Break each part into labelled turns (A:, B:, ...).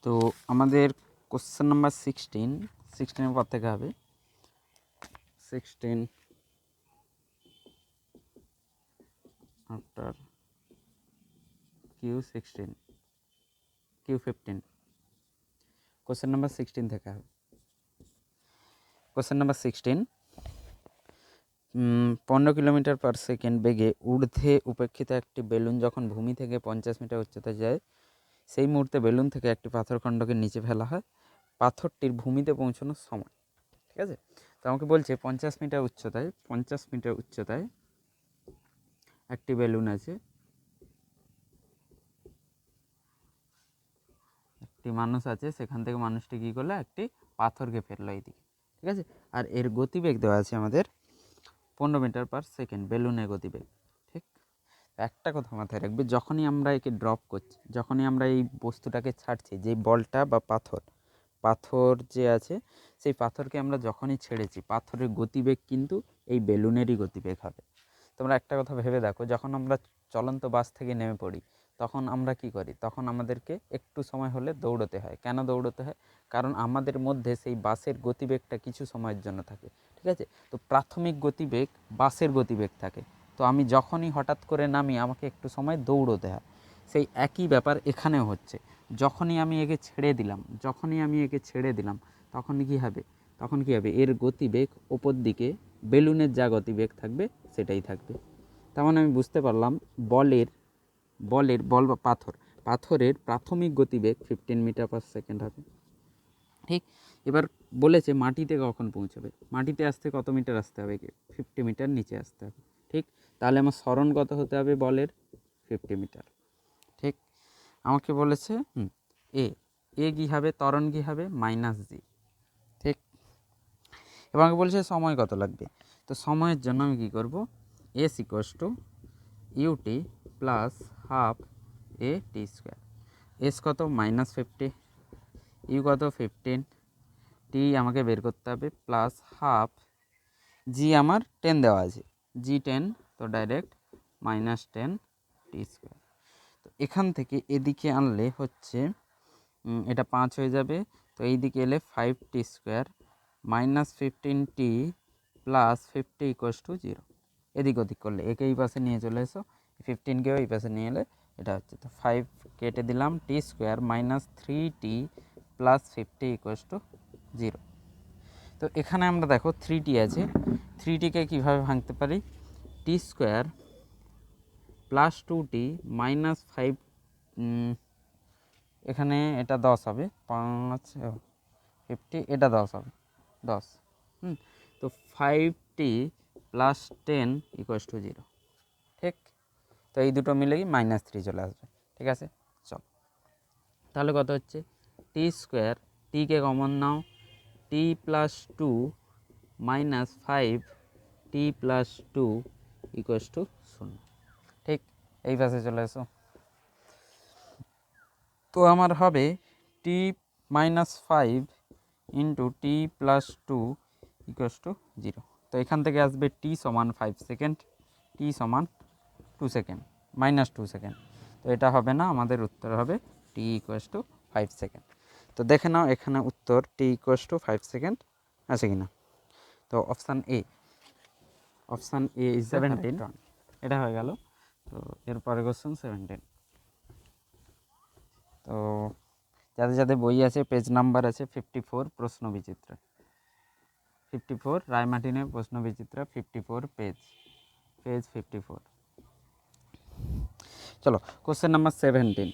A: তো আমাদের question number 16 পর থেকে হবে 16 after Q16 Q15 question number 16 থেকে হবে। Question number 16 15 kilometre per second বেগে ঊর্ধ্বে উপেক্ষিত একটি বেলুন যখন ভূমি থেকে 50 মিটার উচ্চতায় যায়, সেই মুহূর্তে বেলুন থেকে একটি পাথরখণ্ডকে নিচে ফেলা হয়। পাথরটির ভূমিতে পৌঁছানোর সময়, ঠিক আছে। তো আমাকে বলছে 50 মিটার উচ্চতায় একটি বেলুন আছে, একটি মানুষ আছে, সেখান থেকে মানুষটি কী করলো, একটি পাথরকে ফেললো এইদিকে, ঠিক আছে। আর এর গতিবেগ দেওয়া আছে আমাদের 15 মিটার পার সেকেন্ড, বেলুনের গতিবেগ, ঠিক। একটা কথা মাথায় রাখবে, যখনই আমরা একে ড্রপ করছি, যখনই আমরা এই বস্তুটাকে ছাড়ছি, যে বলটা বা পাথর যে আছে, সেই পাথরকে আমরা যখনই ছেড়েছি, পাথরের গতিবেগ কিন্তু এই বেলুনেরই গতিবেগ হবে। তোমরা একটা কথা ভেবে দেখো, যখন আমরা চলন্ত বাস থেকে নেমে পড়ি, তখন আমরা কি করি, তখন আমাদেরকে একটু সময় হলে দৌড়তে হয়। কেন দৌড়তে হয়? কারণ আমাদের মধ্যে সেই বাসের গতিবেগটা কিছু সময়ের জন্য থাকে, ঠিক আছে। তো প্রাথমিক গতিবেগ বাসের গতিবেগ থাকে। তো আমি যখনই হঠাৎ করে নামি, আমাকে একটু সময় দৌড়তে হয়। সেই একই ব্যাপার এখানেও হচ্ছে। যখনই আমি একে ছেড়ে দিলাম তখনই কী হবে, এর গতিবেগ ওপর দিকে বেলুনের যা গতিবেগ থাকবে সেটাই থাকবে। তার মানে আমি বুঝতে পারলাম বল বা পাথরের প্রাথমিক গতিবেগ 15 মিটার পার সেকেন্ড হবে, ঠিক। এবার বলেছে মাটিতে কখন পৌঁছাবে, মাটিতে আসতে কত মিটার আসতে হবে, 50 মিটার নিচে আসতে হবে, ঠিক। তাহলে আমার সরণ কত হতে হবে বলের, 50 মিটার, ঠিক। আমাকে বলেছে এ কী হবে, ত্বরণ কী হবে, -g, ঠিক। এবং আমাকে বলছে সময় কত লাগবে। তো সময়ের জন্য আমি কী করব, s = ut plus half at²। s কত, -50, u কত 15, t আমাকে বের করতে হবে, প্লাস হাফ, g আমার 10 দেওয়া আছে, g10, তো ডাইরেক্ট -10t²। তো এখান থেকে এদিকে আনলে হচ্ছে এটা 5 হয়ে যাবে। তো এই দিকে এলে 5t² -15t প্লাস 50 = 0। এদিক ওদিক করলে একে এই পাশে নিয়ে চলে এসো, 15কেও এই পাশে নিয়ে এলে এটা হচ্ছে। তো 5 কেটে দিলাম, t² -3t প্লাস 50 = 0। তো এখানে আমরা দেখো 3t আছে, 3tকে কীভাবে ভাঙতে পারি, t² প্লাস 2t মাইনাস 5, এখানে এটা 10 হবে, 50, এটা 10 হবে, 10। তো 5t প্লাস 10 = 0, ঠিক। তো এই দুটো মিলে কি -3 চলে আসবে, ঠিক আছে। চল, তাহলে কত হচ্ছে, t², টিকে কমন নাও, t plus 2 minus 5t plus 2 = 0, ঠিক। এই পাশে চলে এসো। তো আমার হবে t - 5 ইন্টু t প্লাস 2 = 0। তো এখান থেকে আসবে t সমান 5 সেকেন্ড, t সমান 2 সেকেন্ড, -2 সেকেন্ড। তো এটা হবে না, আমাদের উত্তর হবে t = 5 সেকেন্ড। তো দেখে নাও এখানে উত্তর t = 5 সেকেন্ড আছে কি না। তো অপশান এ ইজ 17, এটা হয়ে গেল। তো এরপরে কোশ্চেন 17। তো যাদের যাদের বই আছে, পেজ নাম্বার আছে 54, প্রশ্ন বিচিত্র 54, রায়মার্টিনের প্রশ্ন বিচিত্র 54 পেজ 54। চলো কোশ্চেন নাম্বার 17।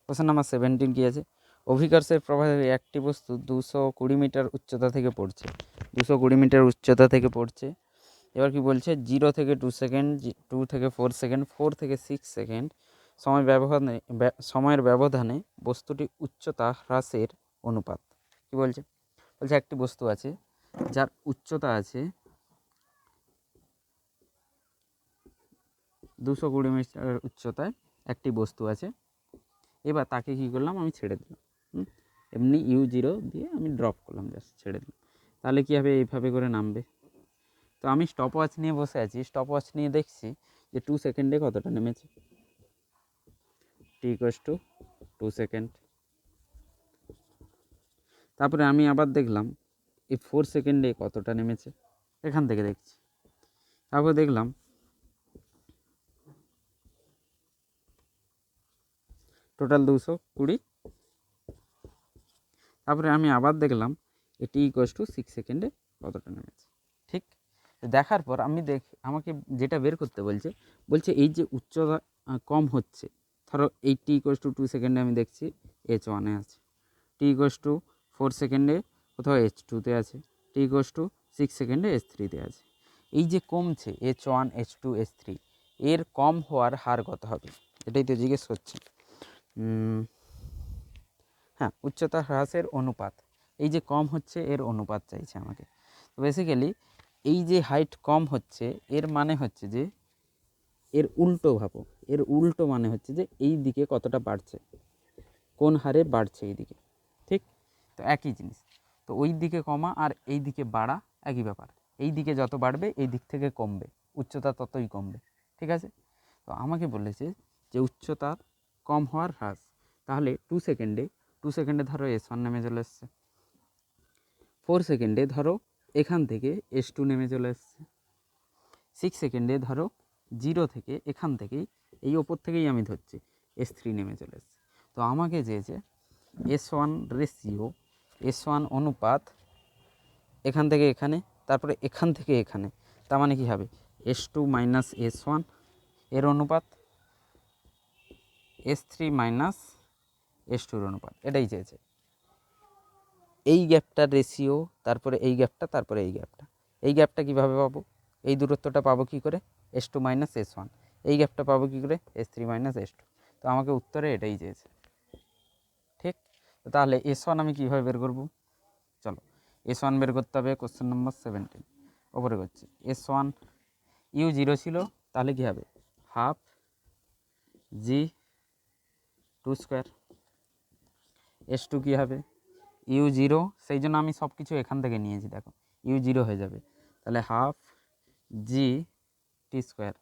A: কোশ্চেন নাম্বার 17 কী আছে, অভিকর্ষের প্রভাবে একটি বস্তু 220 মিটার উচ্চতা থেকে পড়ছে, 220 মিটার উচ্চতা থেকে পড়ছে। এবার কি বলছে, 0 থেকে 2 সেকেন্ড, 2 থেকে 4 সেকেন্ড, 4 থেকে 6 সেকেন্ড সময়ের ব্যবধানে বস্তুটি উচ্চতা হ্রাসের অনুপাত। কি বলছে, একটি বস্তু আছে যার উচ্চতা আছে 220 মিটার উচ্চতায় একটি বস্তু আছে। এবার তাকে কী করলাম, আমি ছেড়ে দিলাম, এমনি u0 দিয়ে আমি ড্রপ করলাম, জাস্ট ছেড়ে দিলাম। তাহলে কী হবে, এইভাবে করে নামবে। তো আমি স্টপ ওয়াচ নিয়ে বসে আছি, স্টপ ওয়াচ নিয়ে দেখছি যে 2 সেকেন্ডে কতটা নেমেছে, t = 2 সেকেন্ড। তারপরে আমি আবার দেখলাম এই 4 সেকেন্ডে কতটা নেমেছে, এখান থেকে দেখছি। তারপর দেখলাম টোটাল 220। তারপরে আমি আবার দেখলাম এটি ইকুয়ালস টু 6 সেকেন্ডে কতটা নেমেছে। ঠিক, দেখার পর আমি আমাকে যেটা বের করতে বলছে এই যে উচ্চতা কম হচ্ছে, ধরো এই টি ইকুয়ালস টু 2 সেকেন্ডে আমি দেখছি H1-এ আছে, টি ইকুয়ালস টু 4 সেকেন্ডে কোথাও H2-তে আছে, টি ইকুয়ালস টু 6 সেকেন্ডে H3-তে আছে। এই যে কমছে H1, H2, H3, এর কম হওয়ার হার কত হবে, এটাই তো জিজ্ঞেস করছে। হ্যাঁ, উচ্চতা হ্রাসের অনুপাত, এই যে কম হচ্ছে এর অনুপাত চাইছে আমাকে। তো বেসিক্যালি এই যে হাইট কম হচ্ছে এর মানে হচ্ছে যে এর উল্টো ভাবো, এর উল্টো মানে হচ্ছে যে এই দিকে কতটা বাড়ছে, কোন হারে বাড়ছে এই দিকে। ঠিক, তো একই জিনিস, তো ওই দিকে কমা আর এই দিকে বাড়া একই ব্যাপার। এই দিকে যত বাড়বে এই দিক থেকে কমবে, উচ্চতা ততই কমবে। ঠিক আছে, তো আমাকে বলেছে যে উচ্চতার কম হওয়ার হ্রাস, তাহলে 2 সেকেন্ডে ধরো S1 নেমে চলে এসছে, 4 সেকেন্ডে ধরো এখান থেকে S2 নেমে চলে এসছে, 6 সেকেন্ডে ধরো 0 থেকে এখান থেকেই এই ওপর থেকেই আমি ধরছি S3 নেমে চলে এসছে। তো আমাকে চেয়েছে S1 রেশিও, S1 অনুপাত এখান থেকে এখানে, তারপরে এখান থেকে এখানে, তার মানে কী হবে S2 মাইনাস S1 এর অনুপাত, S3 মাইনাস S2-র অনুপাত, এটাই চেয়েছে। এই গ্যাপটার রেশিও, তারপরে এই গ্যাপটা, তারপরে এই গ্যাপটা, এই গ্যাপটা কীভাবে পাবো, এই দূরত্বটা পাবো কী করে, S2 মাইনাস S1, এই গ্যাপটা পাবো কী করে, S3 মাইনাস S2। তো আমাকে উত্তরে এটাই চেয়েছে। ঠিক, তো তাহলে S1 আমি কীভাবে বের করব, চলো S1 বের করতে হবে। কোশ্চেন নম্বর 17 ওপরে করছি। S1 U0 ছিল, তাহলে কী হবে হাফ G2 স্কোয়ার। S2 কী হবে U0, সেই জন্য আমি সব কিছু এখান থেকে নিয়েছি, দেখো U0 হয়ে যাবে, তাহলে হাফ GT স্কোয়ার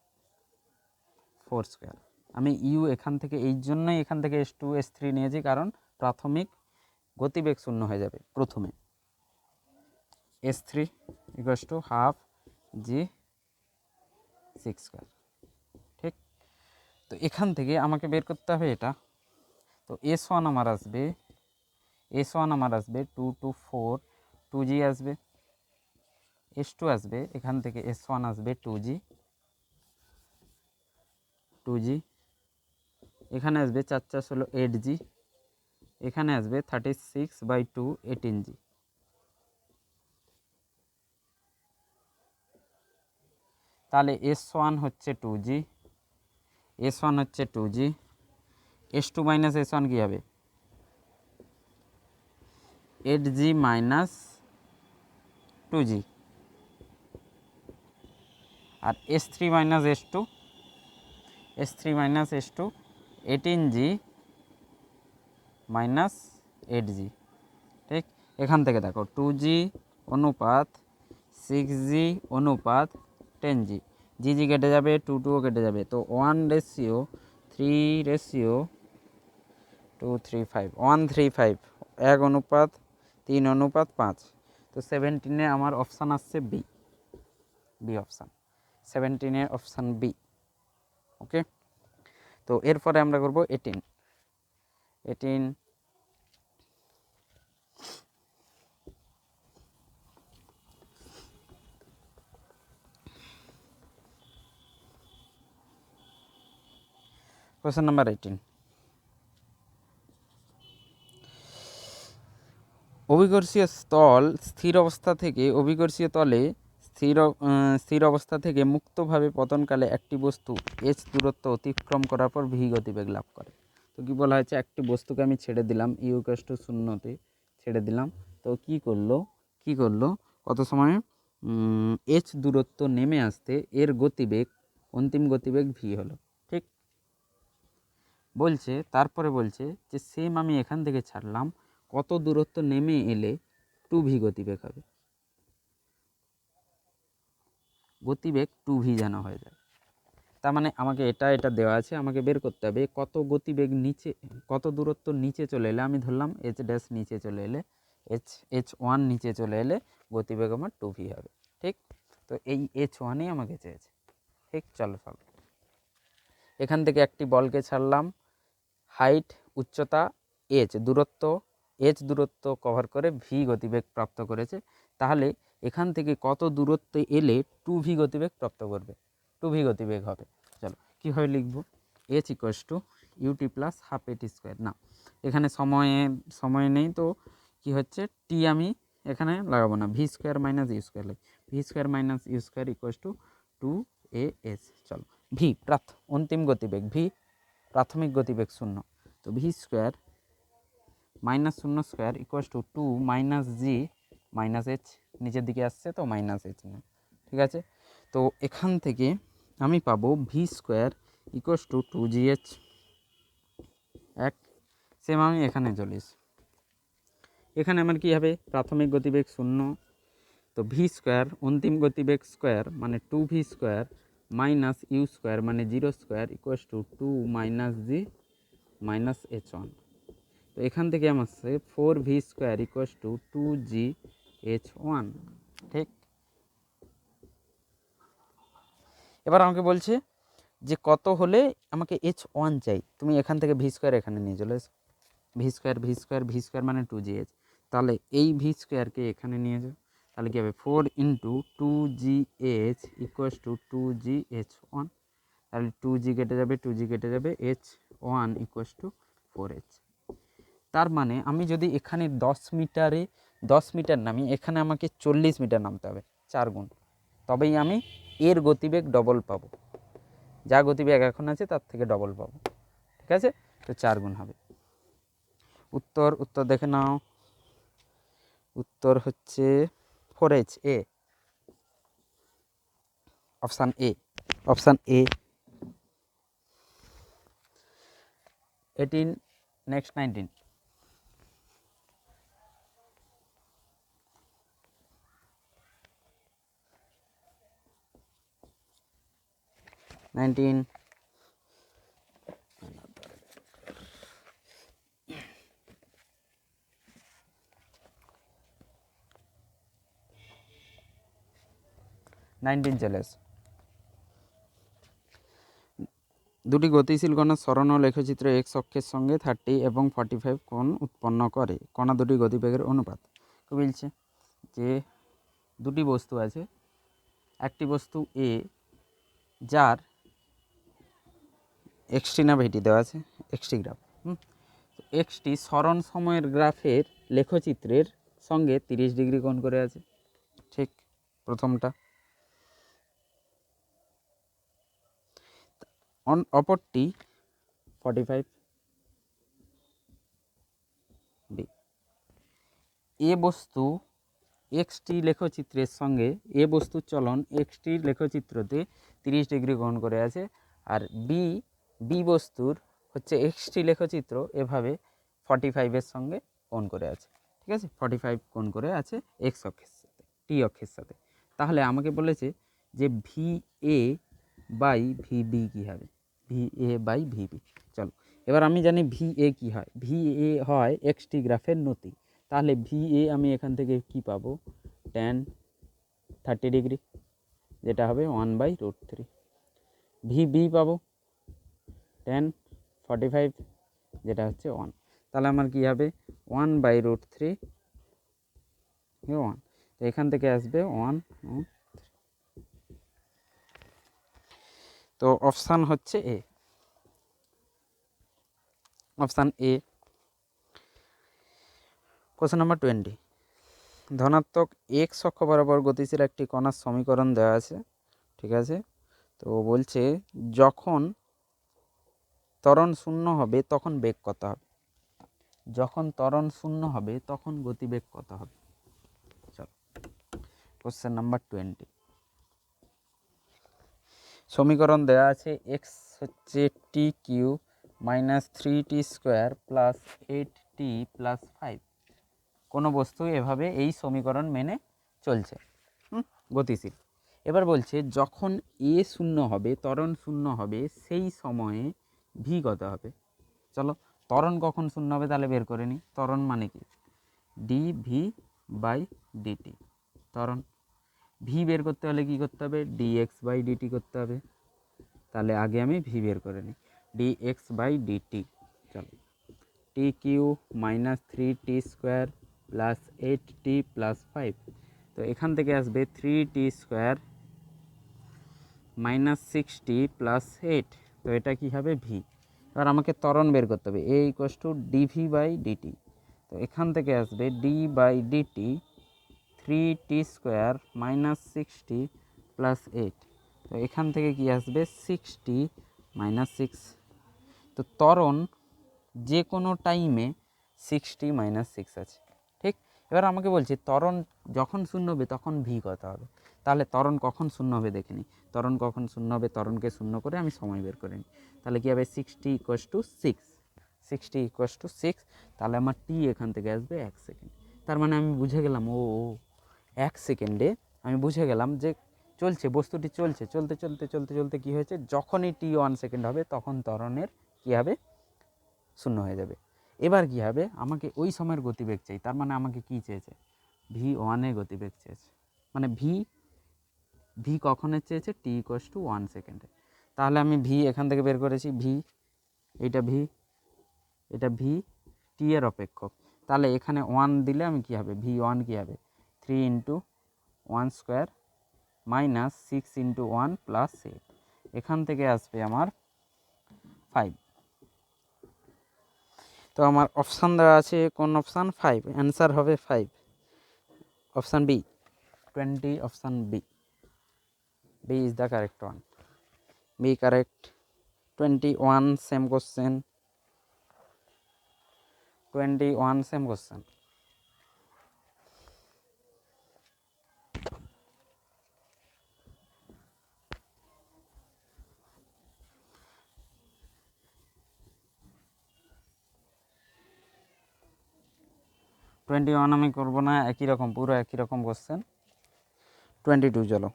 A: 4 স্কোয়ার। আমি ইউ এখান থেকে এই জন্যই এখান থেকে S2 S3 নিয়েছি, কারণ প্রাথমিক গতিবেগ শূন্য হয়ে যাবে প্রথমে। S3 equals to half G6 square. ঠিক, তো এখান থেকে আমাকে বের করতে হবে এটা। তো S1 আমার আসবে 2 to 4, 2G আসবে, S2 আসবে এখান থেকে S1 আসবে 2G, এখানে আসবে 4 4 16 8G, এখানে আসবে 36/2 18G। তাহলে S1 হচ্ছে 2G, S1 হচ্ছে 2G, S2 মাইনাস S1 কী হবে 8G মাইনাস 2G, আর S3 minus S2, S3 minus S2 18G minus 8G। ঠিক, এখান থেকে দেখো 2G অনুপাত 6G অনুপাত 10G, GG কেটে যাবে, 2 2ও কেটে যাবে, তো 1:3:2:3:5 1:3:5 1 অনুপাত 3 অনুপাত 5। তো 17-এ আমার অপশান আসছে বি অপশান, 17-এর অপশান বি। ওকে, তো এরপরে আমরা করব 18। কোশ্চেন নাম্বার 18, অভিকর্ষীয় তল স্থির অবস্থা থেকে অভিকর্ষীয় তলে স্থির অবস্থা থেকে মুক্তভাবে পতনকালে একটি বস্তু h দূরত্ব অতিক্রম করার পর v গতিবেগ লাভ করে। তো কী বলা হয়েছে, একটি বস্তুকে আমি ছেড়ে দিলাম u=0-তে ছেড়ে দিলাম, তো কী করলো কত সময়ে h দূরত্ব নেমে আসতে এর গতিবেগ, অন্তিম গতিবেগ v হলো। ঠিক, তারপরে বলছে যে সেম আমি এখান থেকে ছাড়লাম, কত দূরত্ব নেমে এলে 2v গতিবেগ হবে, গতিবেগ 2v যেন হয়ে যায়। তার মানে আমাকে এটা দেওয়া আছে, আমাকে বের করতে হবে কত গতিবেগ নিচে, কত দূরত্ব নিচে চলে এলে, আমি ধরলাম h ড্যাশ নিচে চলে এলে h1 নিচে চলে এলে গতিবেগ আমার 2v হবে। ঠিক, তো এই h1ই আমাকে চেয়েছে। ঠিক, চলো সলভ। এখান থেকে একটি বলকে ছাড়লাম, হাইট উচ্চতা দূরত্ব কভার করে ভি গতিবেগ প্রাপ্ত করেছে। তাহলে এখান থেকে কত দূরত্বে এলে 2v গতিবেগ প্রাপ্ত করবে, 2v গতিবেগ হবে। চলো কীভাবে লিখব, h equals to u t plus half a t square. না, এখানে সময় নেই, তো কি হচ্ছে টি আমি এখানে লাগাবো না, v square minus u square লাগবে। V square minus u square equals to 2as। চলো, ভি অন্তিম গতিবেগ, ভি প্রাথমিক গতিবেগ 0, তো V square minus 0 square equals two 2 minus জি মাইনাস এইচ, নিচের দিকে আসছে তো মাইনাস এইচ না। ঠিক আছে, তো এখান থেকে আমি পাবো V square equals two 2gh। এক সেম আমি এখানে চলিস, এখানে আমার কী হবে, প্রাথমিক গতিবেগ 0, তো ভি স্কোয়ার অন্তিম গতিবেগ স্কোয়ার মানে 2v square minus u square মানে 0 স্কোয়ার ইকুয়ালস টু 2 মাইনাস জি মাইনাস h1। তো এখান থেকে আমার আসছে 4v square equals two 2gh1। ঠিক, এবার আমাকে বলছে যে কত হলে আমাকে h1 চাই, তুমি এখান থেকে ভি স্কোয়ার এখানে নিয়ে চলে এসো, ভি স্কোয়ার মানে 2gh, তাহলে এই ভি স্কোয়ারকে এখানে নিয়ে যাও, তাহলে কী হবে 4 into 2gh equals to 2gh1, তাহলে 2g কেটে যাবে h1 ইকুয়ালস টু 4h। তার মানে আমি যদি এখানে 10 মিটার নামি, এখানে আমাকে 40 মিটার নামতে হবে, 4 গুণ, তবেই আমি এর গতিবেগ ডবল পাবো, যা গতিবেগ এখন আছে তার থেকে ডবল পাবো। ঠিক আছে, তো 4 গুণ হবে। উত্তর দেখে নাও, উত্তর হচ্ছে 4h, A option A. 18 next 19। 19 চলে আসে। দুটি গতিশীল কণার সরণ ও লেখচিত্র এক্স অক্ষের সঙ্গে 30 এবং 45 কোণ উৎপন্ন করে, কণা দুটি গতিবেগের অনুপাত। বলছে যে দুটি বস্তু আছে, একটি বস্তু এ যার এক্সটি না ভিটি দেওয়া আছে, এক্সটি গ্রাফ, এক্সটি সরণ সময়ের গ্রাফের লেখচিত্রের সঙ্গে 30 ডিগ্রি কোণ করে আছে। ঠিক, প্রথমটা। অপরটি 45 বি। এ বস্তু এক্সটি লেখচিত্রের সঙ্গে বস্তুর চলন এক্সটি লেখচিত্রতে 30 ডিগ্রি কোণ করে আছে, আর বি বস্তুর হচ্ছে এক্সটি লেখচিত্র এভাবে 45-এর সঙ্গে কোণ করে আছে। ঠিক আছে, 45 কোণ করে আছে এক্স অক্ষের সাথে, টি অক্ষের সাথে। তাহলে আমাকে বলেছে যে ভি এ বাই ভিবি কী হবে, ভি এ বাই ভিবি। চলো, এবার আমি জানি ভি এ কী হয়, ভি এ হয় এক্সটি গ্রাফের নতি। তাহলে ভি এ আমি এখান থেকে কি পাবো, tan 30 ডিগ্রি, যেটা হবে 1/√3। ভি বি পাবো tan 45, যেটা হচ্ছে 1। তাহলে আমার কি হবে 1/√3 1, তো এখান থেকে আসবে 1। তো অপশান হচ্ছে এ, অপশান এ। কোশ্চেন নাম্বার 20, ধনাত্মক এক্স অক্ষ বরাবর গতিশীল একটি কণার সমীকরণ দেওয়া আছে। ঠিক আছে, তো বলছে যখন ত্বরণ শূন্য হবে তখন বেগ কত হবে, যখন ত্বরণ শূন্য হবে তখন গতিবেগ কত হবে। চলো, কোশ্চেন নাম্বার 20, সমীকরণ দেওয়া আছে এক্স হচ্ছে t cube minus 3t square plus 8t plus 5। কোনো বস্তু এভাবে এই সমীকরণ মেনে চলছে, গতিশীল। এবার বলছে যখন এ শূন্য হবে, ত্বরণ শূন্য হবে, সেই সময়ে ভি কত হবে। চলো, ত্বরণ কখন শূন্য হবে তাহলে বের করে নিই। ত্বরণ মানে কি, ডিভি বাই ডিটি। ত্বরণ ভি বের করতে হলে কী করতে হবে, ডিএক্স বাই ডিটি করতে হবে। তাহলে আগে আমি ভি বের করে নিই, ডিএক্স বাই ডিটি। চলো, t cube minus 3t² plus 8t plus 5। তো এখান থেকে আসবে 3t² মাইনাস 6t প্লাস 8। তো এটা কী হবে, ভি। এবার আমাকে ত্বরণ বের করতে হবে, a equals to dv by dt. তো এখান থেকে আসবে d by dt 3t² minus 6t plus 8। তো এখান থেকে কি আসবে, 6t মাইনাস 6। তো ত্বরণ যে কোনো টাইমে 6t মাইনাস 6 আছে, ঠিক। এবার আমাকে বলছে ত্বরণ যখন শূন্য হবে তখন ভি কত হবে। তাহলে ত্বরণ কখন শূন্য হবে দেখে নিই। ত্বরণ কখন শূন্য হবে, ত্বরণকে শূন্য করে আমি সময় বের করে নিই। তাহলে কী হবে, 6t equals to 6, 6t equals to 6। তাহলে আমার টি এখান থেকে আসবে 1 সেকেন্ড। তার মানে আমি বুঝে গেলাম, ও 1 সেকেন্ডে আমি বুঝে গেলাম যে চলছে, বস্তুটি চলছে, চলতে চলতে চলতে চলতে কী হয়েছে, যখনই টি 1 সেকেন্ড হবে তখন ত্বরণের কী হবে, শূন্য হয়ে যাবে। এবার কী হবে, আমাকে ওই সময়ের গতিবেগ চাই। তার মানে আমাকে কী চেয়েছে, v1 গতিবেগ চেয়েছে। মানে ভি কখনের চেয়েছে, টি ইকুয়ালস টু 1 সেকেন্ডে। তাহলে আমি ভি এখান থেকে বের করেছি, এটা ভি টি এর অপেক্ষক। তাহলে এখানে 1 দিলে আমি কী হবে, v1 কী হবে, 3 × 1² মাইনাস 6 × 1 প্লাস 8। এখান থেকে আসবে আমার 5। তো আমার অপশান দেওয়া আছে, কোন অপশান, 5। অ্যান্সার হবে 5, option B 20, option B is the correct one. B correct. 21 same question, 21 same question. আমি করবো না, একই রকম, পুরো একই রকম কোশ্চেন। 22 চলো।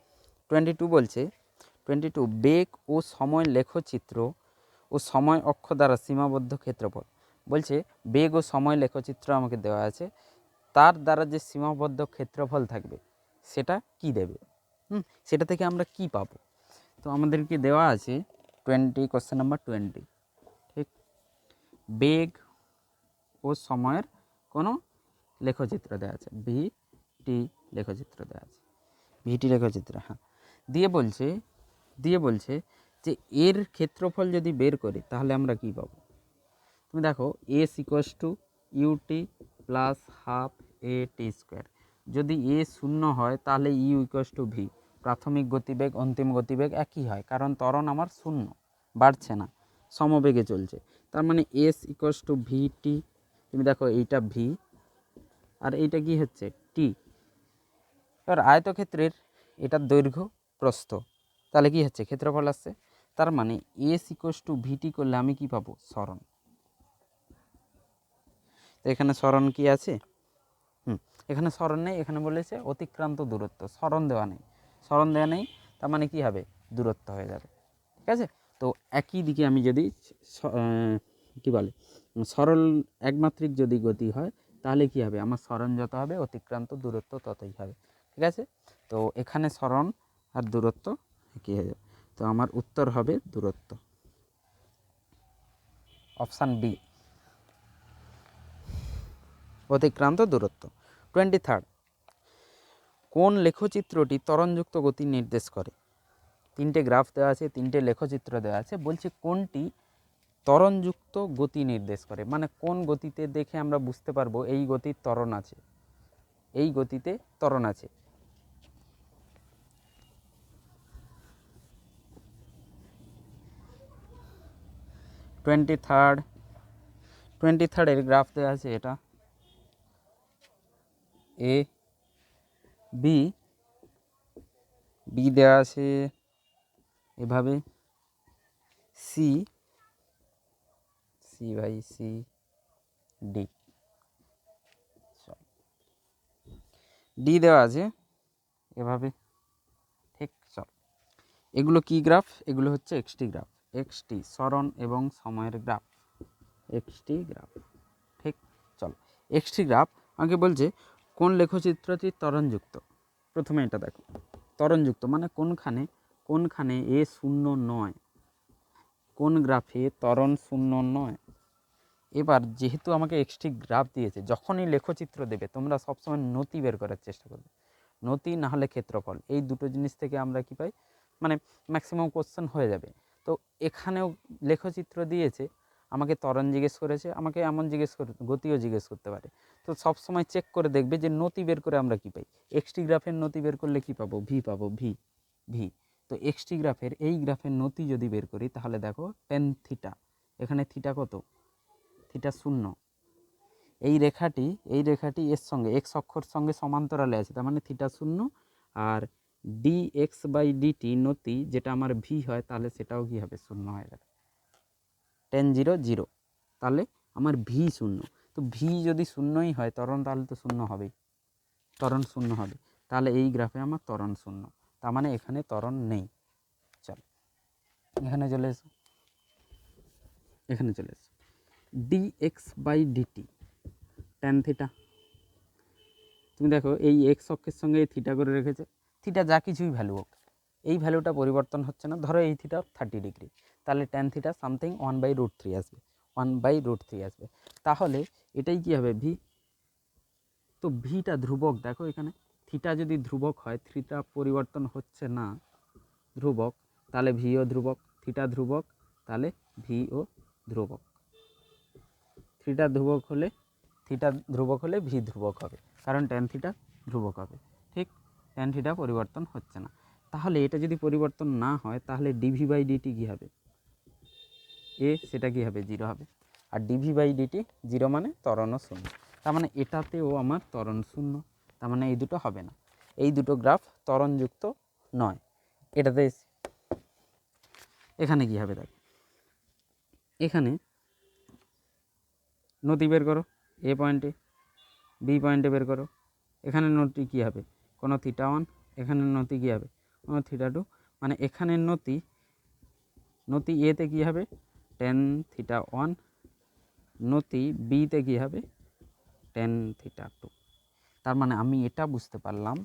A: 22 বলছে, 22 বেগ ও সময় লেখচিত্র ও সময় অক্ষ দ্বারা সীমাবদ্ধ ক্ষেত্রফল। বলছে বেগ ও সময় লেখচিত্র আমাকে দেওয়া আছে, তার দ্বারা যে সীমাবদ্ধ ক্ষেত্রফল থাকবে সেটা কি দেবে, সেটা থেকে আমরা কি পাবো। তো আমাদেরকে দেওয়া আছে 20, কোশ্চেন নাম্বার 20, ঠিক। বেগ ও সময়ের কোনো লেখচিত্র দেওয়া আছে, ভিটি লেখচিত্র দেওয়া আছে, ভিটি লেখচিত্র, হ্যাঁ। দিয়ে বলছে যে এর ক্ষেত্রফল যদি বের করি তাহলে আমরা কি পাবো। তুমি দেখো, s equals to u t plus half AT²। যদি এ শূন্য হয় তাহলে ইউ ইকুয়ালস টু ভি। প্রাথমিক গতিবেগ অন্তিম গতিবেগ একই হয়, কারণ ত্বরণ আমার শূন্য, বাড়ছে না, সমবেগে চলছে। তার মানে এস ইকুয়ালস টু ভিটি। তুমি দেখো এইটা ভি আর এইটা কি হচ্ছে, টি। এবার আয়তক্ষেত্রের এটার দৈর্ঘ্য প্রস্থ, তাহলে কি হচ্ছে, ক্ষেত্রফল আসছে। তার মানে এস ইকুয়ালস টু ভিটি করলে আমি কি পাবো, সরণ। তো এখানে সরণ কি আছে, এখানে সরণ নেই, এখানে বলেছে অতিক্রান্ত দূরত্ব, সরণ দেওয়া নেই, তার মানে কি হবে, দূরত্ব হয়ে যাবে, ঠিক আছে। তো একই দিকে আমি যদি কি বলে সরল একমাত্রিক যদি গতি হয় তাহলে কি হবে, আমার সরণ যত হবে অতিক্রান্ত দূরত্ব ততই হবে, ঠিক আছে। তো এখানে সরণ আর দূরত্ব একই হয়ে যাবে। তো আমার উত্তর হবে দূরত্ব, অপশান বি, অতিক্রান্ত দূরত্ব। 23, কোন লেখচিত্রটি ত্বরণযুক্ত গতি নির্দেশ করে। 3টে গ্রাফ দেওয়া আছে, 3টে লেখচিত্র দেওয়া আছে, বলছে কোনটি ত্বরণযুক্ত গতি নির্দেশ করে, মানে কোন গতিতে দেখে আমরা বুঝতে পারবো এই গতির ত্বরণ আছে, এই গতিতে ত্বরণ আছে। টোয়েন্টি থার্ডের গ্রাফ দেওয়া আছে, এটা এ বি দেওয়া আছে এভাবে, সি বাই সি ডি দেওয়া আছে এভাবে, ঠিক। চল, এগুলো কি গ্রাফ, এগুলো হচ্ছে এক্সটি গ্রাফ, এক্সটি সরণ এবং সময়ের গ্রাফ, এক্সটি গ্রাফ, ঠিক। চল, এক্সটি গ্রাফ আমাকে বলছে কোন লেখচিত্রটি ত্বরণযুক্ত। প্রথমে এটা দেখো, ত্বরণযুক্ত মানে কোনখানে এ শূন্য নয়, কোন গ্রাফে ত্বরণ শূন্য নয়। এবার যেহেতু আমাকে এক্সটি গ্রাফ দিয়েছে, যখনই লেখচিত্র দেবে তোমরা সবসময় নতি বের করার চেষ্টা করবে, নতি না হলে ক্ষেত্রফল। এই দুটো জিনিস থেকে আমরা কি পাই, মানে ম্যাক্সিমাম কোশ্চেন হয়ে যাবে। তো এখানেও লেখচিত্র দিয়েছে, আমাকে ত্বরণ জিজ্ঞেস করেছে, আমাকে এমন জিজ্ঞেস করে গতিও জিজ্ঞেস করতে পারে। তো সবসময় চেক করে দেখবে যে নতি বের করে আমরা কি পাই। এক্সটি গ্রাফের নতি বের করলে কি পাবো, ভি পাবো, ভি ভি। তো এক্সটি গ্রাফের এই গ্রাফের নতি যদি বের করি তাহলে দেখো টেন থিটা, এখানে থিটা কত, থিটা শূন্য। এই রেখাটি এর সঙ্গে এক্স অক্ষর সঙ্গে সমান্তরালে আছে, তার মানে থিটা শূন্য। আর ডি এক্স বাই ডিটি নতি যেটা আমার ভি হয়, তাহলে সেটাও কি হবে, শূন্য হয়ে যাবে। টেন জিরো জিরো, তাহলে আমার ভি শূন্য। তো ভি যদি শূন্যই হয় ত্বরণ, তাহলে তো শূন্য হবেই, ত্বরণ শূন্য হবে। তাহলে এই গ্রাফে আমার ত্বরণ শূন্য, তার মানে এখানে ত্বরণ নেই। চল এখানে চলে এসো, এখানে চলে এসো। D x by d t tan theta. তুমি দেখো এই এক্স অক্ষের সঙ্গে থিটা করে রেখেছে, থিটা যা কিছুই ভ্যালু হোক, এই ভ্যালুটা পরিবর্তন হচ্ছে না। ধরো এই থিটা 30 ডিগ্রি, তাহলে ট্যান থিটা সামথিং 1/√3 আসবে, 1/√3 আসবে। তাহলে এটাই কি হবে, ভি। তো ভিটা ধ্রুবক, দেখো এখানে থিটা যদি ধ্রুবক হয়, থিটা পরিবর্তন হচ্ছে না, ধ্রুবক, তাহলে ভিও ধ্রুবক। থিটা ধ্রুবক, তাহলে ভিও ধ্রুবক। থিটা ধ্রুবক হলে ভি ধ্রুবক হবে, কারণ ট্যান থিটা ধ্রুবক হবে। ঠিক, ট্যান থিটা পরিবর্তন হচ্ছে না। তাহলে এটা যদি পরিবর্তন না হয়, তাহলে ডিভি বাই ডিটি কী হবে, এ সেটা কী হবে, জিরো হবে। আর ডিভি বাই ডিটি জিরো মানে ত্বরণও শূন্য, তার মানে এটাতেও আমার ত্বরণ শূন্য। তার মানে এই দুটো হবে না, এই দুটো গ্রাফ ত্বরণযুক্ত নয়। এটাতে এখানে কী হবে, দেখ এখানে নতি বের করো, এ পয়েন্টে বি পয়েন্টে বের করো। এখানে নতি কী হবে, কোনো থিটা 1, এখানে নতি কী হবে, কোনো থিটা 2। মানে এখানের নতি এতে কী হবে, টেন থিটা 1, নতি বিতে কী হবে, টেন থিটা 2। তার মানে আমি এটা বুঝতে পারলাম,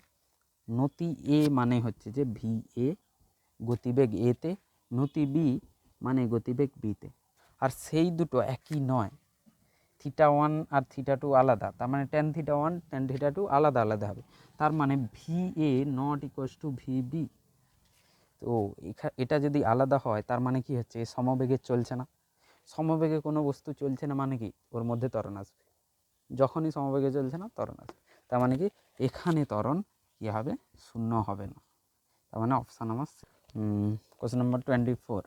A: নতি এ মানে হচ্ছে যে ভি এ, গতিবেগ এতে, নতি বি মানে গতিবেগ বিতে। আর সেই দুটো একই নয়, থিটা 1 আর থিটা 2 আলাদা, তার মানে টেন থিটা 1 টেন থিটা 2 আলাদা আলাদা হবে। তার মানে v a naught equals to v b. তো এটা যদি আলাদা হয়, তার মানে কি হচ্ছে, সমবেগে চলছে না। সমবেগে কোনো বস্তু চলছে না মানে কি, ওর মধ্যে ত্বরণ আসবে। যখনই সমবেগে চলছে না, ত্বরণ আসবে। তার মানে কি, এখানে ত্বরণ কী হবে, শূন্য হবে না। তার মানে অপশান আমার কোশ্চেন নাম্বার 24।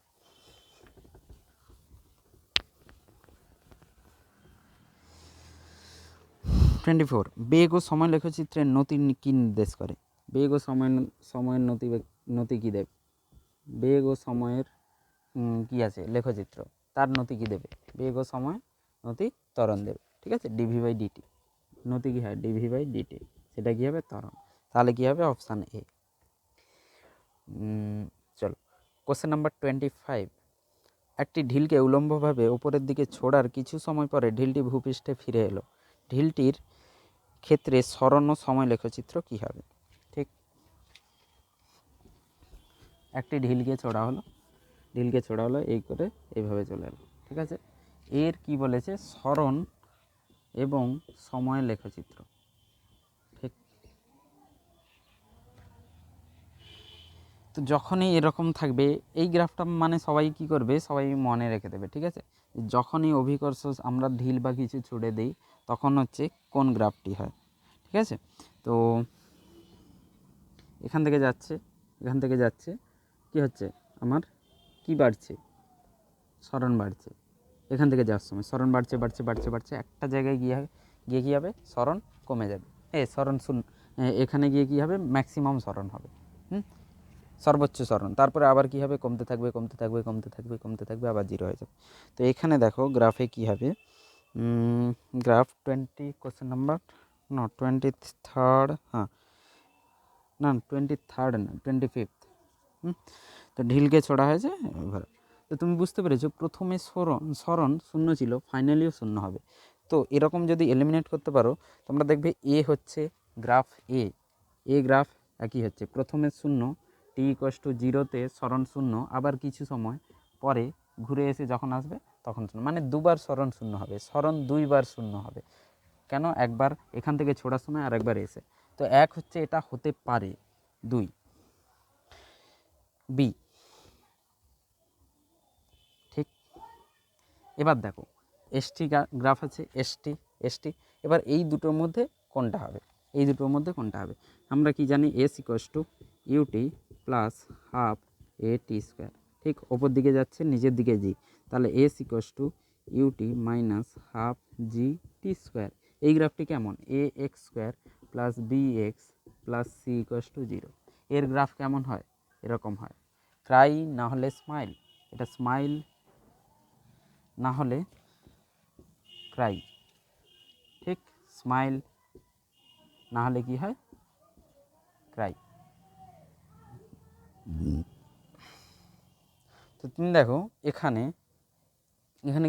A: বেগ ও সময় লেখচিত্রের নতি কি নির্দেশ করে। বেগ ও সময়ের নতি কী দেবে, বেগ ও সময়ের কি আছে লেখচিত্র, তার নতি কী দেবে, বেগ ও সময় নতি ত্বরণ দেবে। ঠিক আছে, ডিভি বাই ডিটি নতি কী হয়, ডিভি বাই ডিটি, সেটা কী হবে, ত্বরণ। তাহলে কী হবে, অপশান এ। চলো কোশ্চেন নাম্বার 25। একটি ঢিলকে উলম্বভাবে উপরের দিকে ছোড়ার কিছু সময় পরে ঢিলটি ভূপৃষ্ঠে ফিরে এলো, ঢিলটির ক্ষেত্রে সরণ ও সময় লেখচিত্র কী হবে। ঠিক, একটি ঢিলকে ছোড়া হলো এই করে এইভাবে চলে এলো। ঠিক আছে, এর কি বলেছে, সরণ এবং সময় লেখচিত্র। ঠিক, তো যখনই এরকম থাকবে, এই গ্রাফটা মানে সবাই কি করবে, সবাই মনে রেখে দেবে। ঠিক আছে, যখনই অভিকর্ষ আমরা ঢিল বা কিছু ছুড়ে দিই, তখন হচ্ছে কোন গ্রাফটি হয়। ঠিক আছে, তো এখান থেকে যাচ্ছে কি হচ্ছে, আমার কি বাড়ছে, সরণ বাড়ছে। এখান থেকে যাওয়ার সময় সরণ বাড়ছে, একটা জায়গায় গিয়ে কী হবে, সরণ কমে যাবে, সরণ এখানে গিয়ে কী হবে, ম্যাক্সিমাম সরণ হবে, সর্বোচ্চ সরণ। তারপরে আবার কি হবে, কমতে থাকবে, আবার জিরো হয়ে যাবে। তো এখানে দেখো গ্রাফে কি হবে, গ্রাফ 20 কোশ্চেন নাম্বার 23rd, হ্যাঁ না 23rd না 25th। তো ঢিলকে ছোড়া হয়েছে এবার। তো তুমি বুঝতে পেরেছো, প্রথমে সরণ শূন্য ছিল, ফাইনালিও শূন্য হবে। তো এরকম যদি এলিমিনেট করতে পারো তোমরা দেখবে এ হচ্ছে গ্রাফ এ গ্রাফ একই হচ্ছে, প্রথমে 0 t = 0-তে সরণ 0, আবার কিছু সময় পরে ঘুরে এসে যখন আসবে তখন 0, মানে দুবার সরণ 0 হবে, সরণ 2 বার 0 হবে। কেন? একবার এখান থেকে ছোড়ার সময় আর একবার এসে। তো 1 হচ্ছে এটা হতে পারে 2। বি ঠিক। এবার দেখো এসটি গ্রাফ আছে, এসটি। এবার এই দুটোর মধ্যে কোনটা হবে? এই দুটোর মধ্যে কোনটা হবে? আমরা কি জানি s = ut plus half a t square. ঠিক, ওপর দিকে যাচ্ছে, নিচের দিকে জি, তাহলে s = ut minus half g t square. এই গ্রাফটি কেমন? A x square plus b x plus c = 0। এর গ্রাফ কেমন হয়? এরকম হয়, ক্রাই না হলে স্মাইল। এটা স্মাইল না হলে ক্রাই। ঠিক, স্মাইল না হলে কি হয়? ক্রাই। তো তুমি দেখো এখানে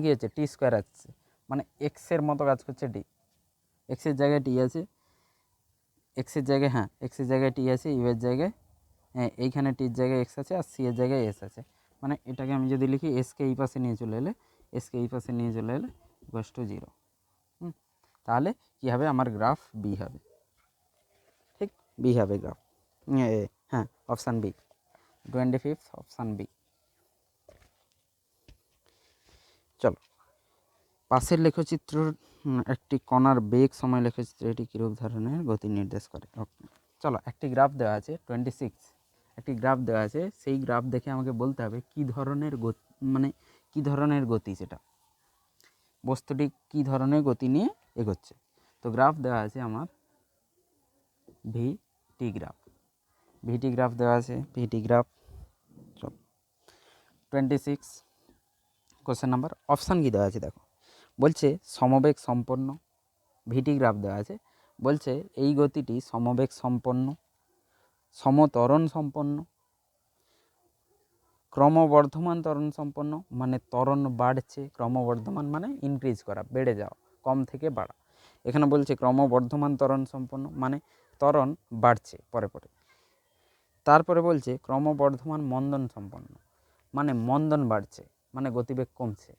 A: কি হচ্ছে? টি স্কোয়ার আসছে, মানে এক্সের মতো কাজ করছে ডি। এক্সের জায়গায় টি আছে, এক্সের জায়গায় এক্সের জায়গায় টি আছে, ইউ এর জায়গায় এইখানে টির জায়গায় এক্স আছে, আর সি এর জায়গায় এস আছে। মানে এটাকে আমি যদি লিখি এসকে এই পাশে নিয়ে চলে এলে =0, তাহলে কী হবে? আমার গ্রাফ বি হবে। ঠিক, বি হবে graph. Option B, 25 option B. চলো, পাশের লেখচিত্র একটি কণার বেগ সময় লেখচিত্র এটি কীরূপ ধরনের গতি নির্দেশ করে? ওকে, চলো, একটি গ্রাফ দেওয়া আছে 26, একটি গ্রাফ দেওয়া আছে, সেই গ্রাফ দেখে আমাকে বলতে হবে কী ধরনের গতি, মানে কী ধরনের গতি, সেটা বস্তুটি কী ধরনের গতি নিয়ে এগোচ্ছে। তো গ্রাফ দেওয়া আছে আমার ভিটি গ্রাফ দেওয়া আছে, ভিটি গ্রাফ। চল 26 কোশ্চেন নাম্বার, অপশান কী দেওয়া আছে দেখো, বলছে সমবেগ সম্পন্ন। ভিটি গ্রাফ দেওয়া আছে, বলছে এই গতিটি সমবেগ সম্পন্ন, সমত্বরণ সম্পন্ন, ক্রমবর্ধমান ত্বরণ সম্পন্ন, মানে ত্বরণ বাড়ছে, ক্রমবর্ধমান মানে ইনক্রিজ করা, বেড়ে যাওয়া, কম থেকে বাড়া। এখানে বলছে ক্রমবর্ধমান ত্বরণ সম্পন্ন, মানে ত্বরণ বাড়ছে পরে পরে। তারপরে বলছে ক্রমবর্ধমান মন্দন সম্পন্ন, মানে মন্দন বাড়ছে, মানে গতিবেগ কমছে।